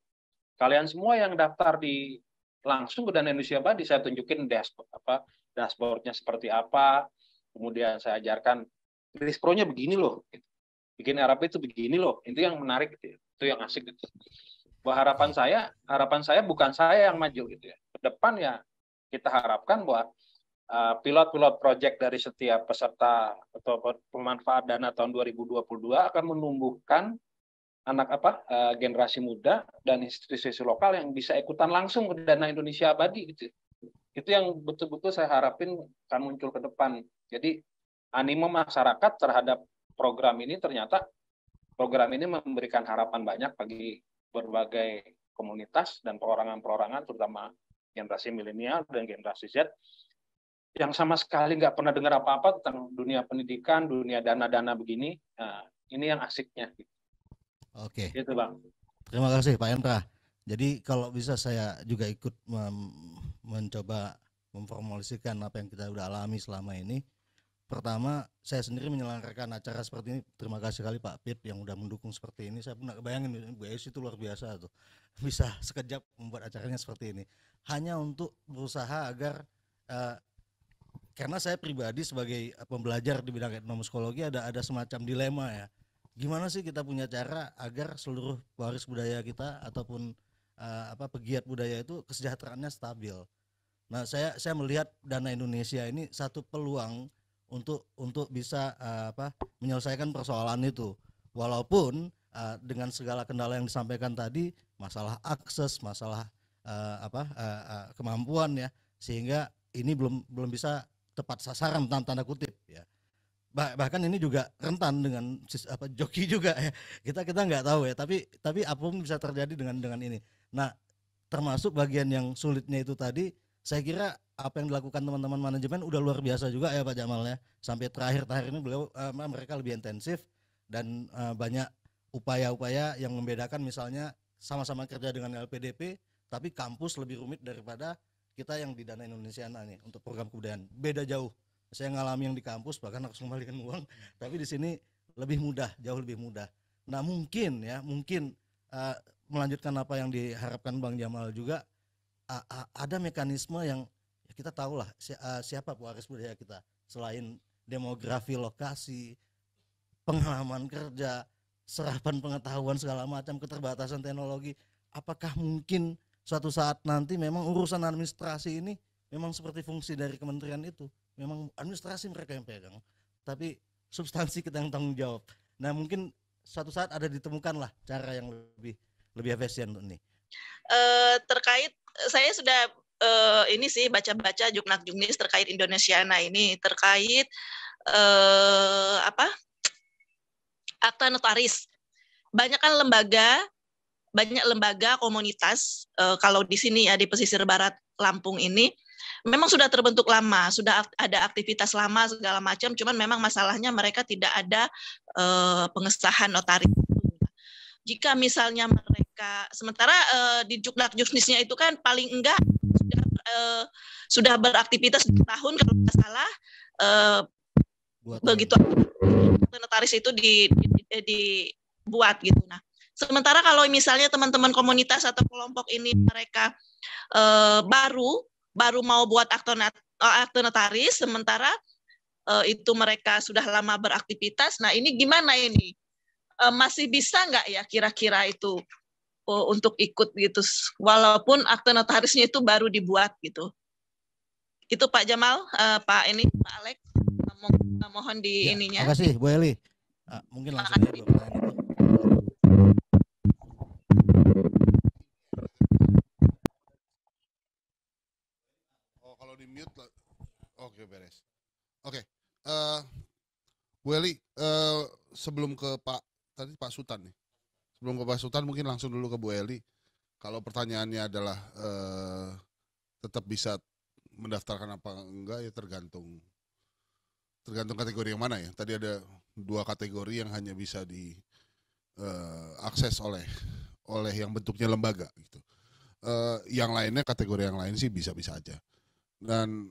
Kalian semua yang daftar langsung ke Dana Indonesia Abadi, saya tunjukin dashboardnya seperti apa, kemudian saya ajarkan RIS Pro-nya begini loh, bikin RAP itu begini loh, itu yang menarik, gitu. Itu yang asik. Gitu. Harapan saya bukan saya yang maju gitu ya. Ke depan ya kita harapkan bahwa pilot-pilot project dari setiap peserta atau pemanfaat dana tahun 2022 akan menumbuhkan generasi muda dan institusi lokal yang bisa ikutan langsung ke Dana Indonesia Abadi gitu. Itu yang betul-betul saya harapin akan muncul ke depan. Jadi animo masyarakat terhadap program ini, ternyata program ini memberikan harapan banyak bagi berbagai komunitas dan perorangan-perorangan, terutama generasi milenial dan generasi Z, yang sama sekali nggak pernah dengar apa-apa tentang dunia pendidikan, dunia dana-dana begini. Nah, ini yang asiknya. Oke. Gitu Bang. Terima kasih Pak Hendra. Jadi kalau bisa saya juga ikut mencoba memformulasikan apa yang kita udah alami selama ini. Pertama, saya sendiri menyelenggarakan acara seperti ini. Terima kasih sekali Pak Pip yang udah mendukung seperti ini. Saya pun nggak bayangin Bu Esi itu luar biasa tuh. Bisa sekejap membuat acaranya seperti ini. Hanya untuk berusaha agar karena saya pribadi sebagai pembelajar di bidang etnomusikologi ada semacam dilema ya. Gimana sih kita punya cara agar seluruh waris budaya kita ataupun pegiat budaya itu kesejahteraannya stabil. Nah, saya melihat Dana Indonesia ini satu peluang untuk bisa menyelesaikan persoalan itu. Walaupun dengan segala kendala yang disampaikan tadi, masalah akses, masalah kemampuan ya, sehingga ini belum bisa tepat sasaran tanda kutip ya. Bahkan ini juga rentan dengan joki juga ya. Kita nggak tahu ya, tapi apapun bisa terjadi dengan ini. Nah, termasuk bagian yang sulitnya itu tadi, saya kira apa yang dilakukan teman-teman manajemen udah luar biasa juga ya Pak Jamal ya. Sampai terakhir ini mereka lebih intensif dan banyak upaya-upaya yang membedakan, misalnya sama-sama kerja dengan LPDP tapi kampus lebih rumit daripada kita yang di Dana Indonesia nih untuk program kebudayaan. Beda jauh. Saya ngalami yang di kampus bahkan harus kembalikan uang, tapi di sini lebih mudah, jauh lebih mudah. Nah, mungkin melanjutkan apa yang diharapkan Bang Jamal juga, ada mekanisme yang kita tahu lah siapa pewaris budaya kita selain demografi lokasi, pengalaman kerja, serapan pengetahuan segala macam, keterbatasan teknologi. Apakah mungkin suatu saat nanti memang urusan administrasi ini memang seperti fungsi dari kementerian itu, memang administrasi mereka yang pegang, tapi substansi kita yang tanggung jawab. Nah, mungkin suatu saat ada ditemukan lah cara yang lebih efisien untuk ini. Terkait saya sudah ini sih baca-baca Juknak-Juknis terkait Indonesiana ini, terkait akta notaris. Banyak lembaga komunitas kalau di sini ya di pesisir barat Lampung ini memang sudah terbentuk lama, sudah ada aktivitas lama segala macam, cuman memang masalahnya mereka tidak ada pengesahan notaris. Jika misalnya mereka sementara di Juknak-Juknisnya itu kan paling enggak sudah beraktivitas 2 tahun kalau tidak salah, begitu notaris itu dibuat gitu. Nah, sementara kalau misalnya teman-teman komunitas atau kelompok ini mereka baru mau buat akte notaris, sementara itu mereka sudah lama beraktivitas. Nah, ini gimana ini? Masih bisa nggak ya kira-kira itu untuk ikut gitu, walaupun akte notarisnya itu baru dibuat gitu. Itu Pak Jamal, Pak Alex, mohon di ininya. Terima kasih Bu Eli. Mungkin langsung aja dua pertanyaan itu. Kalau di mute, oke beres. Oke, Bu Eli, sebelum ke Pak Sultan nih. Sebelum ke Pak Sultan mungkin langsung dulu ke Bu Eli. Kalau pertanyaannya adalah tetap bisa mendaftarkan apa enggak, ya tergantung kategori yang mana ya. Tadi ada 2 kategori yang hanya bisa diakses oleh yang bentuknya lembaga gitu. Yang lainnya, kategori yang lain sih bisa-bisa aja. Dan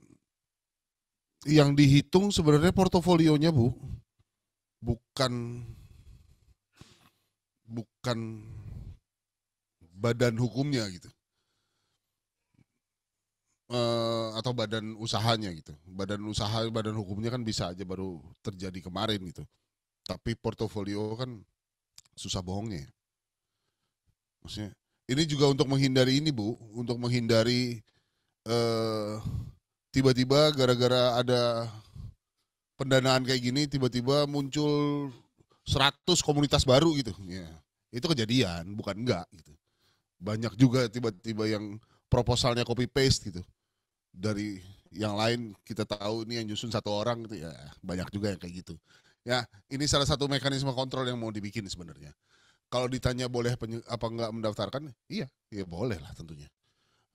yang dihitung sebenarnya portofolionya Bu, bukan badan hukumnya gitu, atau badan usahanya gitu. Badan hukumnya kan bisa aja baru terjadi kemarin gitu. Tapi portofolio kan susah bohongnya. Maksudnya ini juga untuk menghindari ini Bu, untuk menghindari tiba-tiba gara-gara ada pendanaan kayak gini tiba-tiba muncul 100 komunitas baru gitu. Ya, itu kejadian, bukan enggak gitu. Banyak juga tiba-tiba yang proposalnya copy paste gitu. Dari yang lain kita tahu ini yang nyusun 1 orang gitu ya, banyak juga yang kayak gitu. Ya, ini salah satu mekanisme kontrol yang mau dibikin sebenarnya. Kalau ditanya boleh apa enggak mendaftarkan, iya, ya boleh lah tentunya.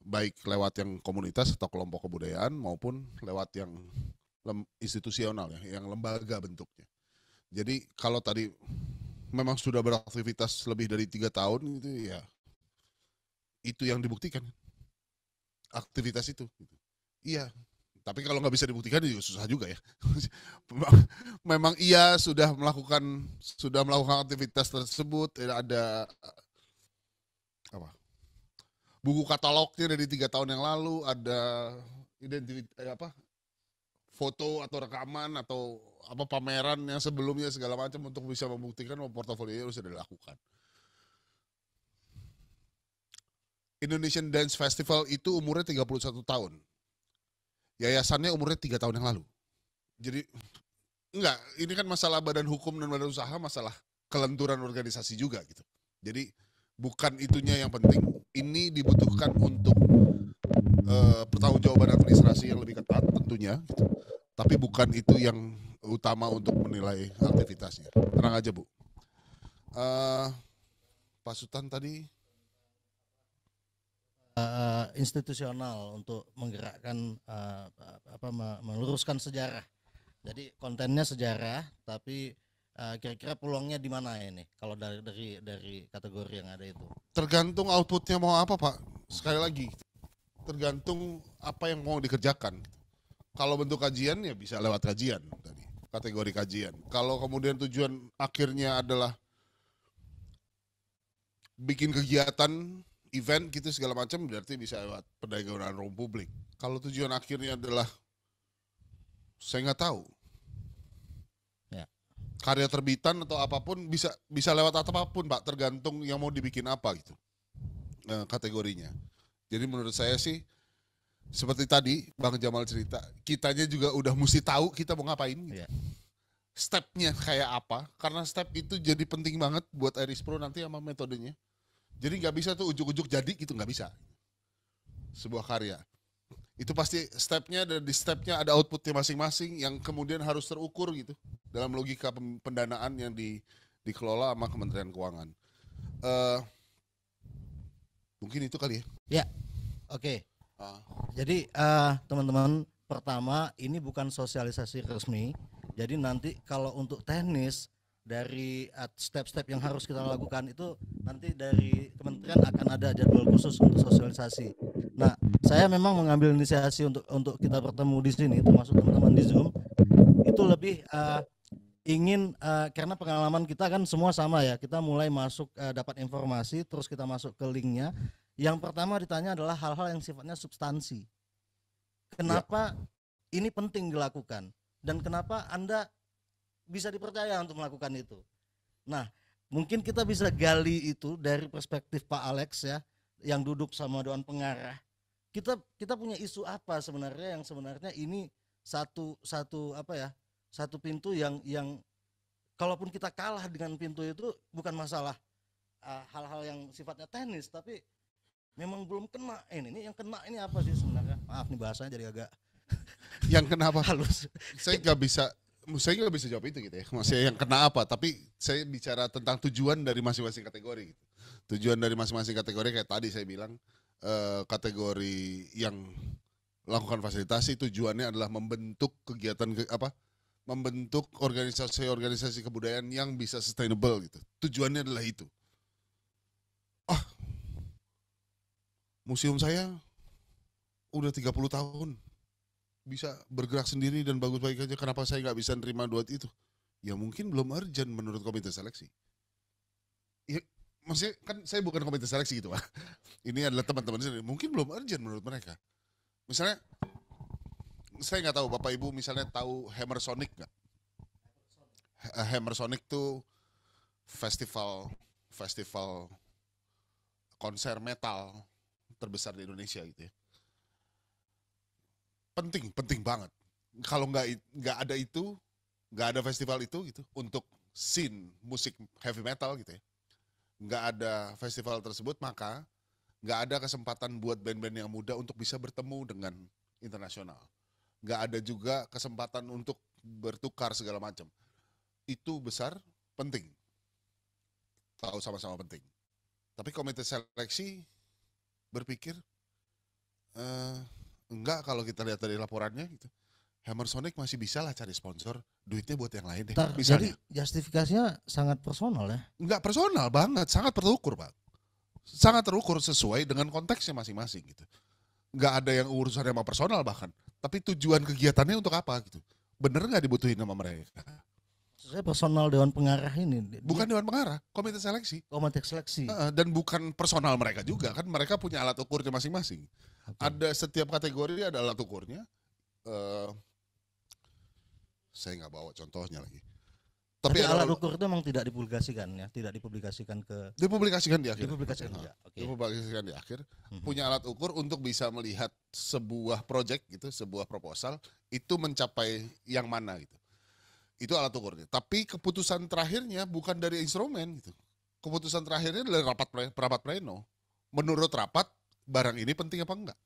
Baik lewat yang komunitas atau kelompok kebudayaan maupun lewat yang institusional ya, yang lembaga bentuknya. Jadi kalau tadi memang sudah beraktivitas lebih dari 3 tahun gitu ya, itu yang dibuktikan aktivitas itu. Iya. Tapi kalau nggak bisa dibuktikan juga susah juga ya. Memang ia sudah melakukan aktivitas tersebut. Ada apa? Buku katalognya dari 3 tahun yang lalu, ada foto atau rekaman atau apa pameran yang sebelumnya segala macam untuk bisa membuktikan bahwa portofolionya sudah dilakukan. Indonesian Dance Festival itu umurnya 31 tahun. Yayasannya umurnya 3 tahun yang lalu. Jadi enggak, ini kan masalah badan hukum dan badan usaha, masalah kelenturan organisasi juga gitu. Jadi bukan itunya yang penting, ini dibutuhkan untuk pertanggungjawaban administrasi yang lebih ketat tentunya gitu. Tapi bukan itu yang utama untuk menilai aktivitasnya. Tenang aja Bu. Pak Sultan tadi institusional untuk menggerakkan meluruskan sejarah. Jadi kontennya sejarah, tapi kira-kira peluangnya di mana ini kalau dari kategori yang ada itu? Tergantung outputnya mau apa Pak. Sekali lagi, tergantung apa yang mau dikerjakan. Kalau bentuk kajian ya bisa lewat kajian tadi, kategori kajian. Kalau kemudian tujuan akhirnya adalah bikin kegiatan event gitu segala macam, berarti bisa lewat perdagangan ruang publik. Kalau tujuan akhirnya adalah saya nggak tahu, ya, karya terbitan atau apapun, bisa lewat apapun Pak, tergantung yang mau dibikin apa gitu kategorinya. Jadi menurut saya sih seperti tadi Bang Jamal cerita, kitanya juga udah mesti tahu kita mau ngapain gitu. Ya. Stepnya kayak apa, karena step itu jadi penting banget buat Iris Pro nanti sama metodenya. Jadi nggak bisa tuh ujuk-ujuk jadi gitu, nggak bisa. Sebuah karya. Itu pasti stepnya, dan di stepnya ada outputnya masing-masing yang kemudian harus terukur gitu. Dalam logika pendanaan yang dikelola sama Kementerian Keuangan. Mungkin itu kali ya. Ya, oke. Jadi teman-teman, pertama ini bukan sosialisasi resmi. Jadi nanti kalau untuk teknis, dari step-step yang harus kita lakukan itu nanti dari kementerian akan ada jadwal khusus untuk sosialisasi. Nah, saya memang mengambil inisiasi untuk kita bertemu di sini, termasuk teman-teman di Zoom, itu lebih ingin karena pengalaman kita kan semua sama ya, kita mulai masuk dapat informasi, terus kita masuk ke linknya. Yang pertama ditanya adalah hal-hal yang sifatnya substansi. Kenapa ini penting dilakukan dan kenapa Anda bisa dipercaya untuk melakukan itu. Nah, mungkin kita bisa gali itu dari perspektif Pak Alex ya, yang duduk sama Dewan Pengarah. Kita punya isu apa sebenarnya yang sebenarnya ini satu pintu yang kalaupun kita kalah dengan pintu itu bukan masalah hal-hal yang sifatnya teknis, tapi memang belum kena. Ini yang kena ini apa sih sebenarnya? Maaf nih bahasanya jadi agak yang kenapa halus. Saya nggak bisa jawab itu gitu ya. Maksudnya yang kena apa, tapi saya bicara tentang tujuan dari masing-masing kategori gitu. Tujuan dari masing-masing kategori kayak tadi saya bilang, kategori yang lakukan fasilitasi tujuannya adalah membentuk kegiatan membentuk organisasi kebudayaan yang bisa sustainable gitu. Tujuannya adalah itu. Museum saya udah 30 tahun. Bisa bergerak sendiri dan bagus-baik aja, kenapa saya nggak bisa nerima duit itu? Ya mungkin belum urgent menurut komite seleksi. Ya, maksudnya kan saya bukan komite seleksi gitu Pak. Ini adalah teman-teman sendiri, mungkin belum urgent menurut mereka. Misalnya, saya nggak tahu Bapak Ibu misalnya tahu Hammer Sonic nggak? Hammer Sonic tuh festival konser metal terbesar di Indonesia gitu ya. Penting banget. Kalau nggak ada itu, nggak ada festival itu gitu untuk scene musik heavy metal gitu ya, nggak ada festival tersebut, maka nggak ada kesempatan buat band-band yang muda untuk bisa bertemu dengan internasional. Nggak ada juga kesempatan untuk bertukar segala macam. Itu besar, penting. Tahu sama-sama penting. Tapi komite seleksi berpikir enggak, kalau kita lihat dari laporannya gitu, Hammer Sonic masih bisa lah cari sponsor, duitnya buat yang lain deh. Jadi justifikasinya sangat personal ya? Enggak personal banget, sangat terukur Pak. Sangat terukur sesuai dengan konteksnya masing-masing gitu. nggak ada yang urusannya sama personal bahkan. Tapi tujuan kegiatannya untuk apa gitu. Bener nggak dibutuhin sama mereka? Saya personal Dewan Pengarah ini. Bukan Dewan Pengarah, komite seleksi. Komite seleksi. Dan bukan personal mereka juga, kan mereka punya alat ukurnya masing-masing. Ada setiap kategori ada alat ukurnya. Saya nggak bawa contohnya lagi. Tapi alat ukur itu memang tidak dipublikasikan ya, tidak dipublikasikan ke. Dipublikasikan di akhir. Dipublikasikan juga. Okay. Dipublikasikan di akhir. Punya alat ukur untuk bisa melihat sebuah project gitu, sebuah proposal itu mencapai yang mana gitu. Itu alat ukurnya. Tapi keputusan terakhirnya bukan dari instrumen gitu. Keputusan terakhirnya dari rapat pleno. Menurut rapat barang ini penting apa enggak?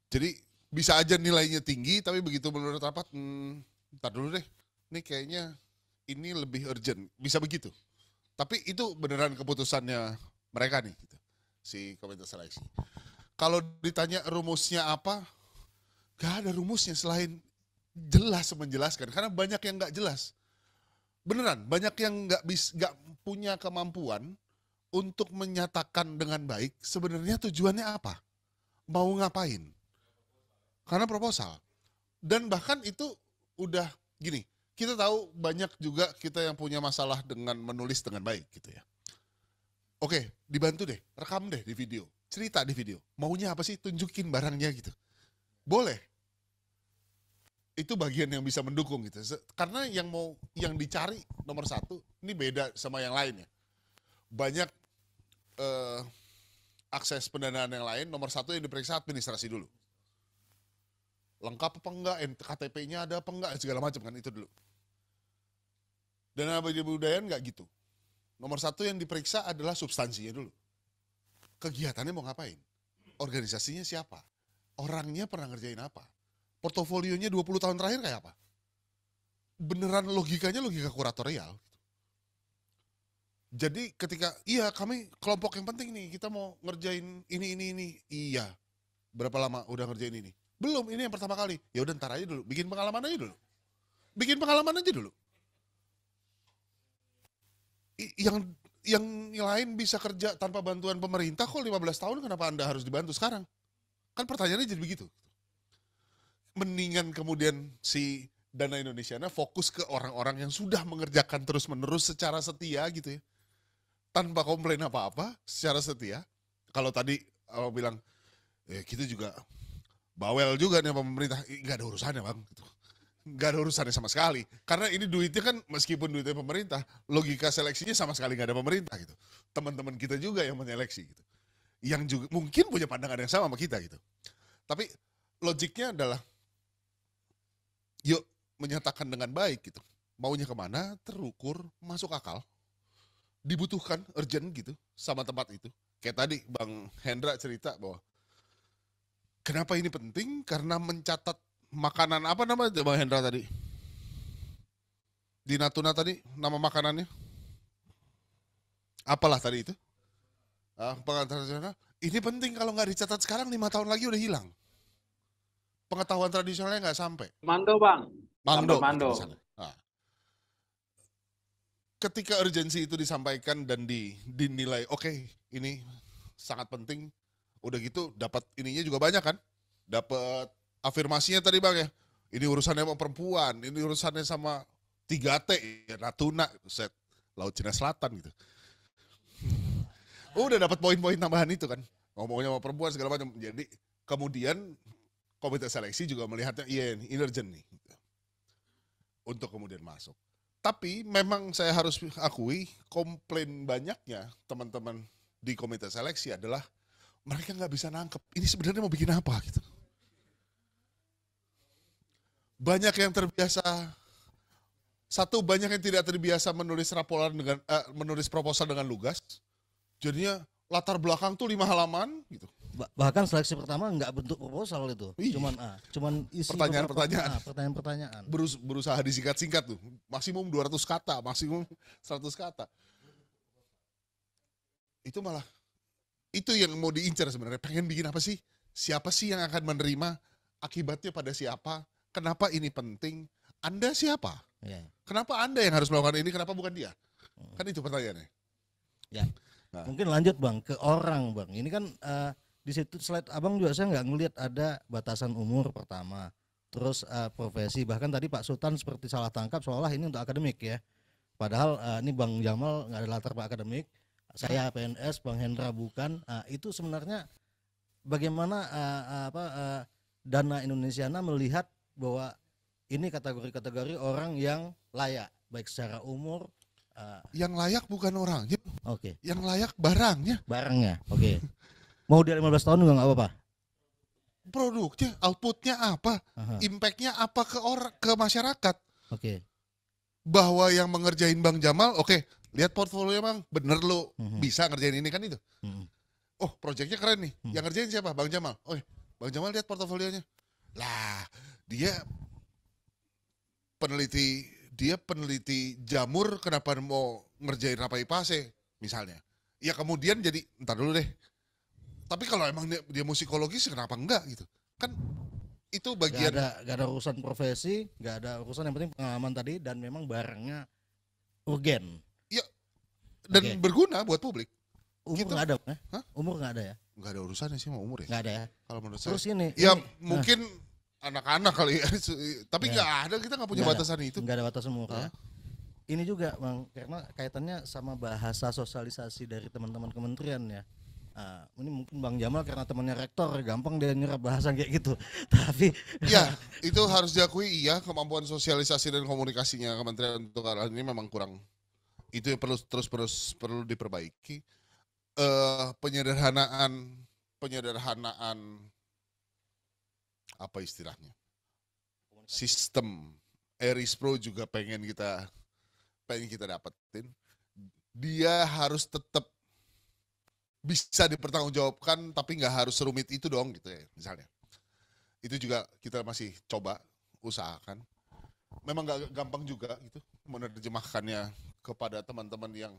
Jadi bisa aja nilainya tinggi, tapi begitu menurut rapat, ntar dulu deh, ini kayaknya ini lebih urgent, bisa begitu. Tapi itu beneran keputusannya mereka nih, gitu, si komite seleksi. Kalau ditanya rumusnya apa, gak ada rumusnya selain jelas menjelaskan, karena banyak yang gak jelas. Beneran, banyak yang gak punya kemampuan untuk menyatakan dengan baik sebenarnya tujuannya apa, mau ngapain. Karena proposal. Dan bahkan itu udah gini, kita tahu banyak juga kita yang punya masalah dengan menulis dengan baik gitu ya. Oke, dibantu deh, rekam deh di video, cerita di video. Maunya apa sih? Tunjukin barangnya gitu. Boleh. Itu bagian yang bisa mendukung gitu. Karena yang dicari nomor satu, ini beda sama yang lain ya. Banyak akses pendanaan yang lain, nomor satu yang diperiksa administrasi dulu. Lengkap apa enggak, KTP-nya ada apa enggak, segala macam kan itu dulu. Dana Abadi Kebudayaan enggak gitu. Nomor satu yang diperiksa adalah substansinya dulu. Kegiatannya mau ngapain? Organisasinya siapa? Orangnya pernah ngerjain apa? Portofolionya 20 tahun terakhir kayak apa? Beneran logikanya logika kuratorial. Jadi ketika, iya kami kelompok yang penting nih, kita mau ngerjain ini. Iya, berapa lama udah ngerjain ini? Belum, ini yang pertama kali. Ya udah ntar aja dulu, bikin pengalaman aja dulu. Bikin pengalaman aja dulu. Yang lain bisa kerja tanpa bantuan pemerintah kok 15 tahun, kenapa Anda harus dibantu sekarang? Kan pertanyaannya jadi begitu. Mendingan kemudian si Dana Indonesiana fokus ke orang-orang yang sudah mengerjakan terus-menerus secara setia gitu ya. Tanpa komplain apa-apa, secara setia. Kalau tadi bilang, kita juga bawel juga nih sama pemerintah, nggak ada urusannya bang, gitu. Nggak ada urusannya sama sekali. Karena ini duitnya kan meskipun duitnya pemerintah, logika seleksinya sama sekali nggak ada pemerintah gitu. Teman-teman kita juga yang menyeleksi gitu, yang juga mungkin punya pandangan yang sama kita gitu. Tapi logiknya adalah, yuk menyatakan dengan baik gitu, maunya kemana, terukur, masuk akal, dibutuhkan, urgent gitu, sama tempat itu. Kayak tadi Bang Hendra cerita bahwa kenapa ini penting? Karena mencatat makanan, apa nama Bang Hendra tadi? Di Natuna tadi, nama makanannya? Apalah tadi itu? Pengakuan tradisional. Ini penting, kalau nggak dicatat sekarang 5 tahun lagi udah hilang. Pengetahuan tradisionalnya nggak sampai. Mando bang. Mando. Mando. Nah. Ketika urgensi itu disampaikan dan dinilai, oke, ini sangat penting. Udah gitu dapat ininya juga banyak kan, dapat afirmasinya tadi bang ya, ini urusannya sama perempuan, ini urusannya sama 3T ya, Natuna, set Laut Cina Selatan gitu. Udah dapat poin-poin tambahan itu kan, ngomongnya sama perempuan segala macam. Jadi kemudian komite seleksi juga melihatnya, iya ini urgent nih gitu, untuk kemudian masuk. Tapi memang saya harus akui, komplain banyaknya teman-teman di komite seleksi adalah mereka nggak bisa nangkep ini sebenarnya mau bikin apa gitu. Banyak yang terbiasa, banyak yang tidak terbiasa menulis menulis proposal dengan lugas. Jadinya latar belakang tuh 5 halaman gitu. Bahkan seleksi pertama nggak bentuk proposal itu, cuman isi pertanyaan-pertanyaan. Berusaha disingkat-singkat tuh, maksimum 200 kata, maksimum 100 kata. Itu malah itu yang mau diincar sebenarnya. Pengen bikin apa sih? Siapa sih yang akan menerima? Akibatnya pada siapa? Kenapa ini penting? Anda siapa? Ya. Kenapa Anda yang harus melakukan ini? Kenapa bukan dia? Kan itu pertanyaannya. Ya. Mungkin lanjut Bang ke orang Bang. Ini kan di situ slide Abang juga saya nggak ngelihat ada batasan umur pertama. Terus profesi, bahkan tadi Pak Sultan seperti salah tangkap seolah ini untuk akademik ya. Padahal ini Bang Jamal nggak ada latar belakang akademik. Saya PNS, Bang Hendra bukan. Itu sebenarnya bagaimana Dana Indonesiana melihat bahwa ini kategori-kategori orang yang layak baik secara umur. Yang layak bukan orangnya, Oke. yang layak barangnya. Barangnya, oke. Mau di 15 tahun juga nggak apa-apa. Produknya, outputnya apa, Aha, impactnya apa ke orang, ke masyarakat. oke. Bahwa yang mengerjain Bang Jamal, oke, lihat portfolio Bang, bener lo Mhm, bisa ngerjain ini kan itu. mhm, Oh, proyeknya keren nih. Hmm. Yang ngerjain siapa? Bang Jamal. Oh, Bang Jamal lihat portofolionya. Lah, dia peneliti jamur, kenapa mau ngerjain rapai pase misalnya. Ya kemudian jadi, entar dulu deh. Tapi kalau emang dia musikologis, kenapa enggak gitu? Kan itu bagian. Gak ada urusan profesi, gak ada urusan, yang penting pengalaman tadi dan memang barangnya urgen. Dan Oke. berguna buat publik. Umur Gitu. nggak ada, Hah? Umur nggak ada ya? Nggak ada urusannya sih sama umur ya. Nggak ada ya. Kalau menurut saya. Terus ini, Ya ini, mungkin anak-anak kali ya. Tapi Ya. nggak ada, kita nggak punya Nggak ada. batasan itu. nggak ada batas umur Hah? ya. Ini juga Bang, karena kaitannya sama bahasa sosialisasi dari teman-teman kementerian ya. Ini mungkin Bang Jamal karena temannya rektor gampang dia nyerap bahasa kayak gitu. Tapi Ya, itu harus diakui, iya, kemampuan sosialisasi dan komunikasinya Kementerian untuk hal ini memang kurang. Itu yang perlu diperbaiki. Penyederhanaan apa istilahnya? Sistem Eris Pro juga pengen kita dapetin. Dia harus tetap bisa dipertanggungjawabkan, tapi nggak harus serumit itu dong gitu ya, misalnya. Itu juga kita masih coba usahakan. Memang nggak gampang juga gitu menerjemahkannya kepada teman-teman yang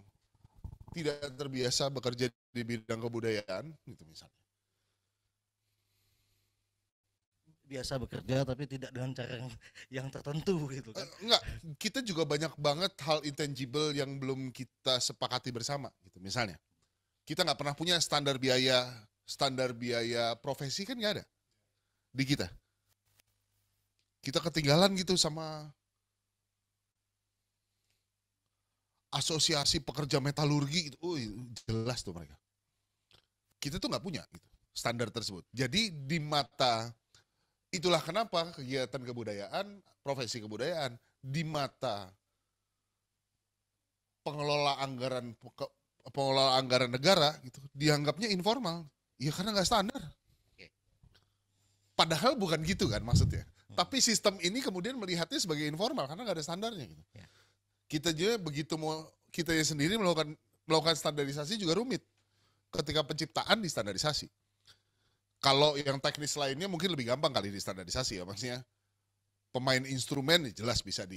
tidak terbiasa bekerja di bidang kebudayaan gitu misalnya. biasa bekerja tapi tidak dengan cara yang tertentu gitu kan. Enggak, kita juga banyak banget hal intangible yang belum kita sepakati bersama gitu. Misalnya, kita nggak pernah punya standar biaya profesi kan nggak ada di kita. Kita ketinggalan gitu sama asosiasi pekerja metalurgi gitu. Jelas tuh mereka. Kita tuh nggak punya gitu, standar tersebut. Jadi di mata, itulah kenapa kegiatan kebudayaan, profesi kebudayaan di mata pengelola anggaran negara gitu dianggapnya informal. Ya karena nggak standar. Padahal bukan gitu kan maksudnya. Tapi sistem ini kemudian melihatnya sebagai informal karena nggak ada standarnya gitu. Kita juga begitu mau kitanya sendiri melakukan standarisasi juga rumit. Ketika penciptaan distandarisasi. Kalau yang teknis lainnya mungkin lebih gampang kali distandarisasi ya, maksudnya pemain instrumen jelas bisa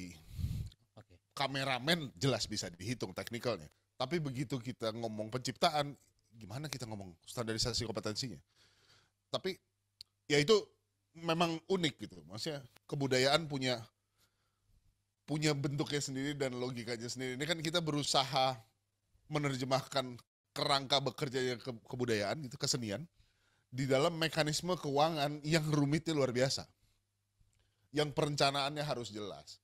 kameramen jelas bisa dihitung teknikalnya. Tapi begitu kita ngomong penciptaan, gimana kita ngomong standarisasi kompetensinya? Tapi ya itu memang unik gitu, maksudnya kebudayaan punya bentuknya sendiri dan logikanya sendiri. Ini kan kita berusaha menerjemahkan kerangka bekerjanya kebudayaan gitu, kesenian di dalam mekanisme keuangan yang rumitnya luar biasa. Yang perencanaannya harus jelas.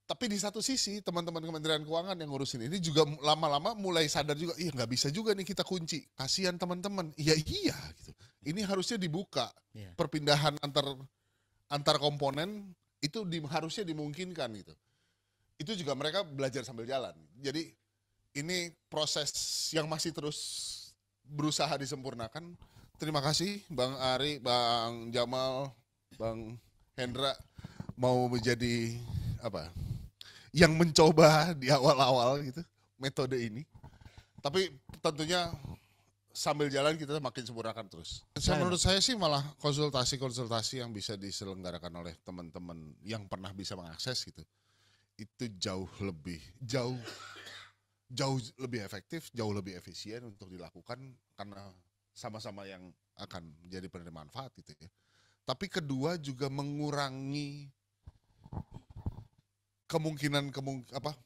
Tapi di satu sisi teman-teman Kementerian Keuangan yang ngurusin ini juga lama-lama mulai sadar juga, iya nggak bisa juga nih kita kunci. Kasihan teman-teman. Iya gitu. Ini harusnya dibuka. Perpindahan antar komponen itu harusnya dimungkinkan gitu. Itu juga mereka belajar sambil jalan. Jadi ini proses yang masih terus berusaha disempurnakan. Terima kasih Bang Ari, Bang Jamal, Bang Hendra mau menjadi yang mencoba di awal-awal gitu metode ini. Tapi tentunya sambil jalan kita makin sempurnakan terus. Menurut saya sih malah konsultasi yang bisa diselenggarakan oleh teman-teman yang pernah bisa mengakses gitu. Itu jauh lebih efektif, jauh lebih efisien untuk dilakukan karena sama-sama yang akan menjadi penerima manfaat gitu ya. Tapi kedua juga mengurangi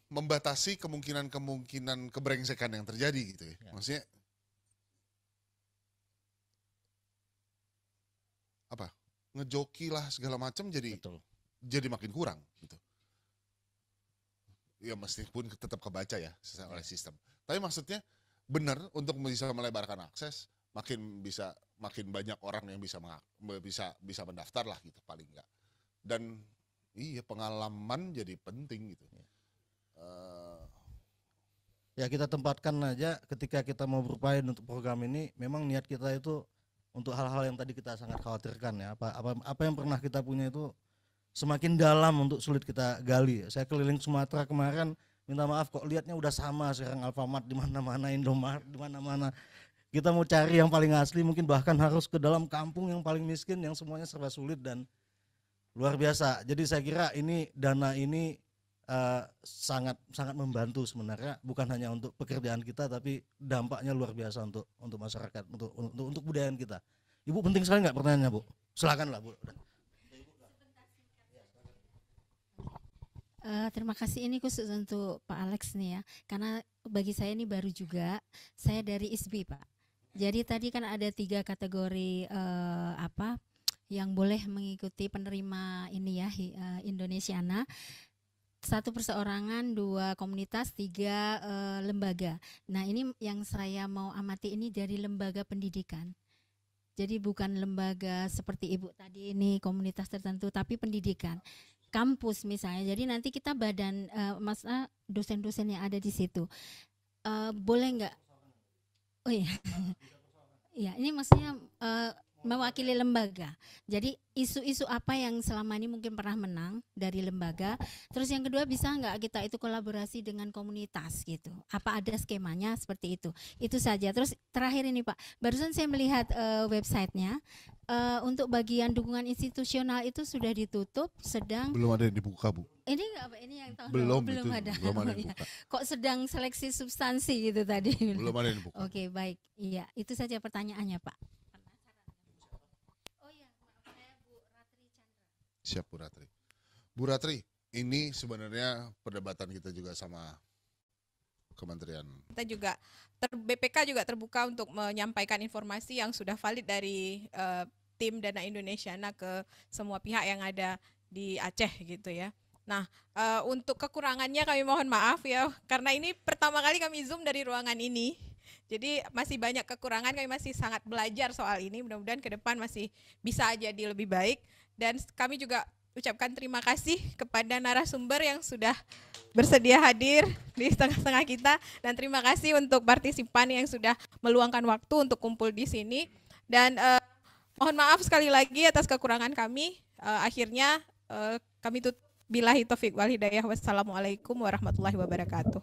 membatasi kemungkinan kebrengsekan yang terjadi gitu ya. Maksudnya ngejoki lah segala macam jadi makin kurang gitu. Ya meskipun tetap kebaca ya oleh sistem. Tapi maksudnya benar untuk bisa melebarkan akses, makin banyak orang yang bisa mendaftar lah gitu paling enggak. Dan iya pengalaman jadi penting gitu. Ya kita tempatkan aja ketika kita mau berupaya untuk program ini, memang niat kita itu untuk hal-hal yang tadi kita sangat khawatirkan ya. Apa yang pernah kita punya itu semakin dalam untuk sulit kita gali. Saya keliling Sumatera kemarin, minta maaf kok lihatnya udah sama sekarang, Alfamart di mana-mana, Indomaret di mana-mana. Kita mau cari yang paling asli mungkin bahkan harus ke dalam kampung yang paling miskin yang semuanya serba sulit dan luar biasa. Jadi saya kira dana ini sangat membantu sebenarnya, bukan hanya untuk pekerjaan kita tapi dampaknya luar biasa untuk masyarakat, untuk budayaan kita. Ibu penting sekali nggak pertanyaannya, Bu? Silakan lah, Bu. Terima kasih, ini khusus untuk Pak Alex nih ya, karena bagi saya ini baru juga, saya dari ISBI Pak. Jadi tadi kan ada 3 kategori yang boleh mengikuti penerima ini ya, Indonesiana. 1 perseorangan, 2 komunitas, 3 lembaga. Nah ini yang saya mau amati ini dari lembaga pendidikan. Jadi bukan lembaga seperti Ibu tadi ini komunitas tertentu, tapi pendidikan. Kampus misalnya, jadi nanti kita badan dosen-dosen yang ada di situ boleh nggak? Oh iya, ya ini maksudnya mewakili lembaga. Jadi isu-isu apa yang selama ini mungkin pernah menang dari lembaga. Terus yang kedua, bisa nggak kita itu kolaborasi dengan komunitas gitu? Apa ada skemanya seperti itu? Itu saja. Terus terakhir ini Pak, barusan saya melihat websitenya. Untuk bagian dukungan institusional itu sudah ditutup, belum ada yang dibuka, Bu. Ini enggak Pak, ini yang tahun belum ada. Belum ada yang dibuka. Kok sedang seleksi substansi gitu tadi. Belum ada yang dibuka. Oke, baik. Iya, itu saja pertanyaannya, Pak. Oh iya, saya Bu Ratri Chandra. Siap, Bu Ratri. Bu Ratri, ini sebenarnya perdebatan kita juga sama Kementerian. Kita juga BPK juga terbuka untuk menyampaikan informasi yang sudah valid dari tim Dana Indonesiana ke semua pihak yang ada di Aceh gitu ya. Nah, untuk kekurangannya kami mohon maaf ya, karena ini pertama kali kami Zoom dari ruangan ini. Jadi masih banyak kekurangan, kami masih sangat belajar soal ini. Mudah-mudahan ke depan masih bisa jadi lebih baik. Dan kami juga ucapkan terima kasih kepada narasumber yang sudah bersedia hadir di tengah-tengah kita, dan terima kasih untuk partisipan yang sudah meluangkan waktu untuk kumpul di sini. Dan mohon maaf sekali lagi atas kekurangan kami. Akhirnya kami tutup. Billahi taufiq wal hidayah. Wassalamualaikum warahmatullahi wabarakatuh.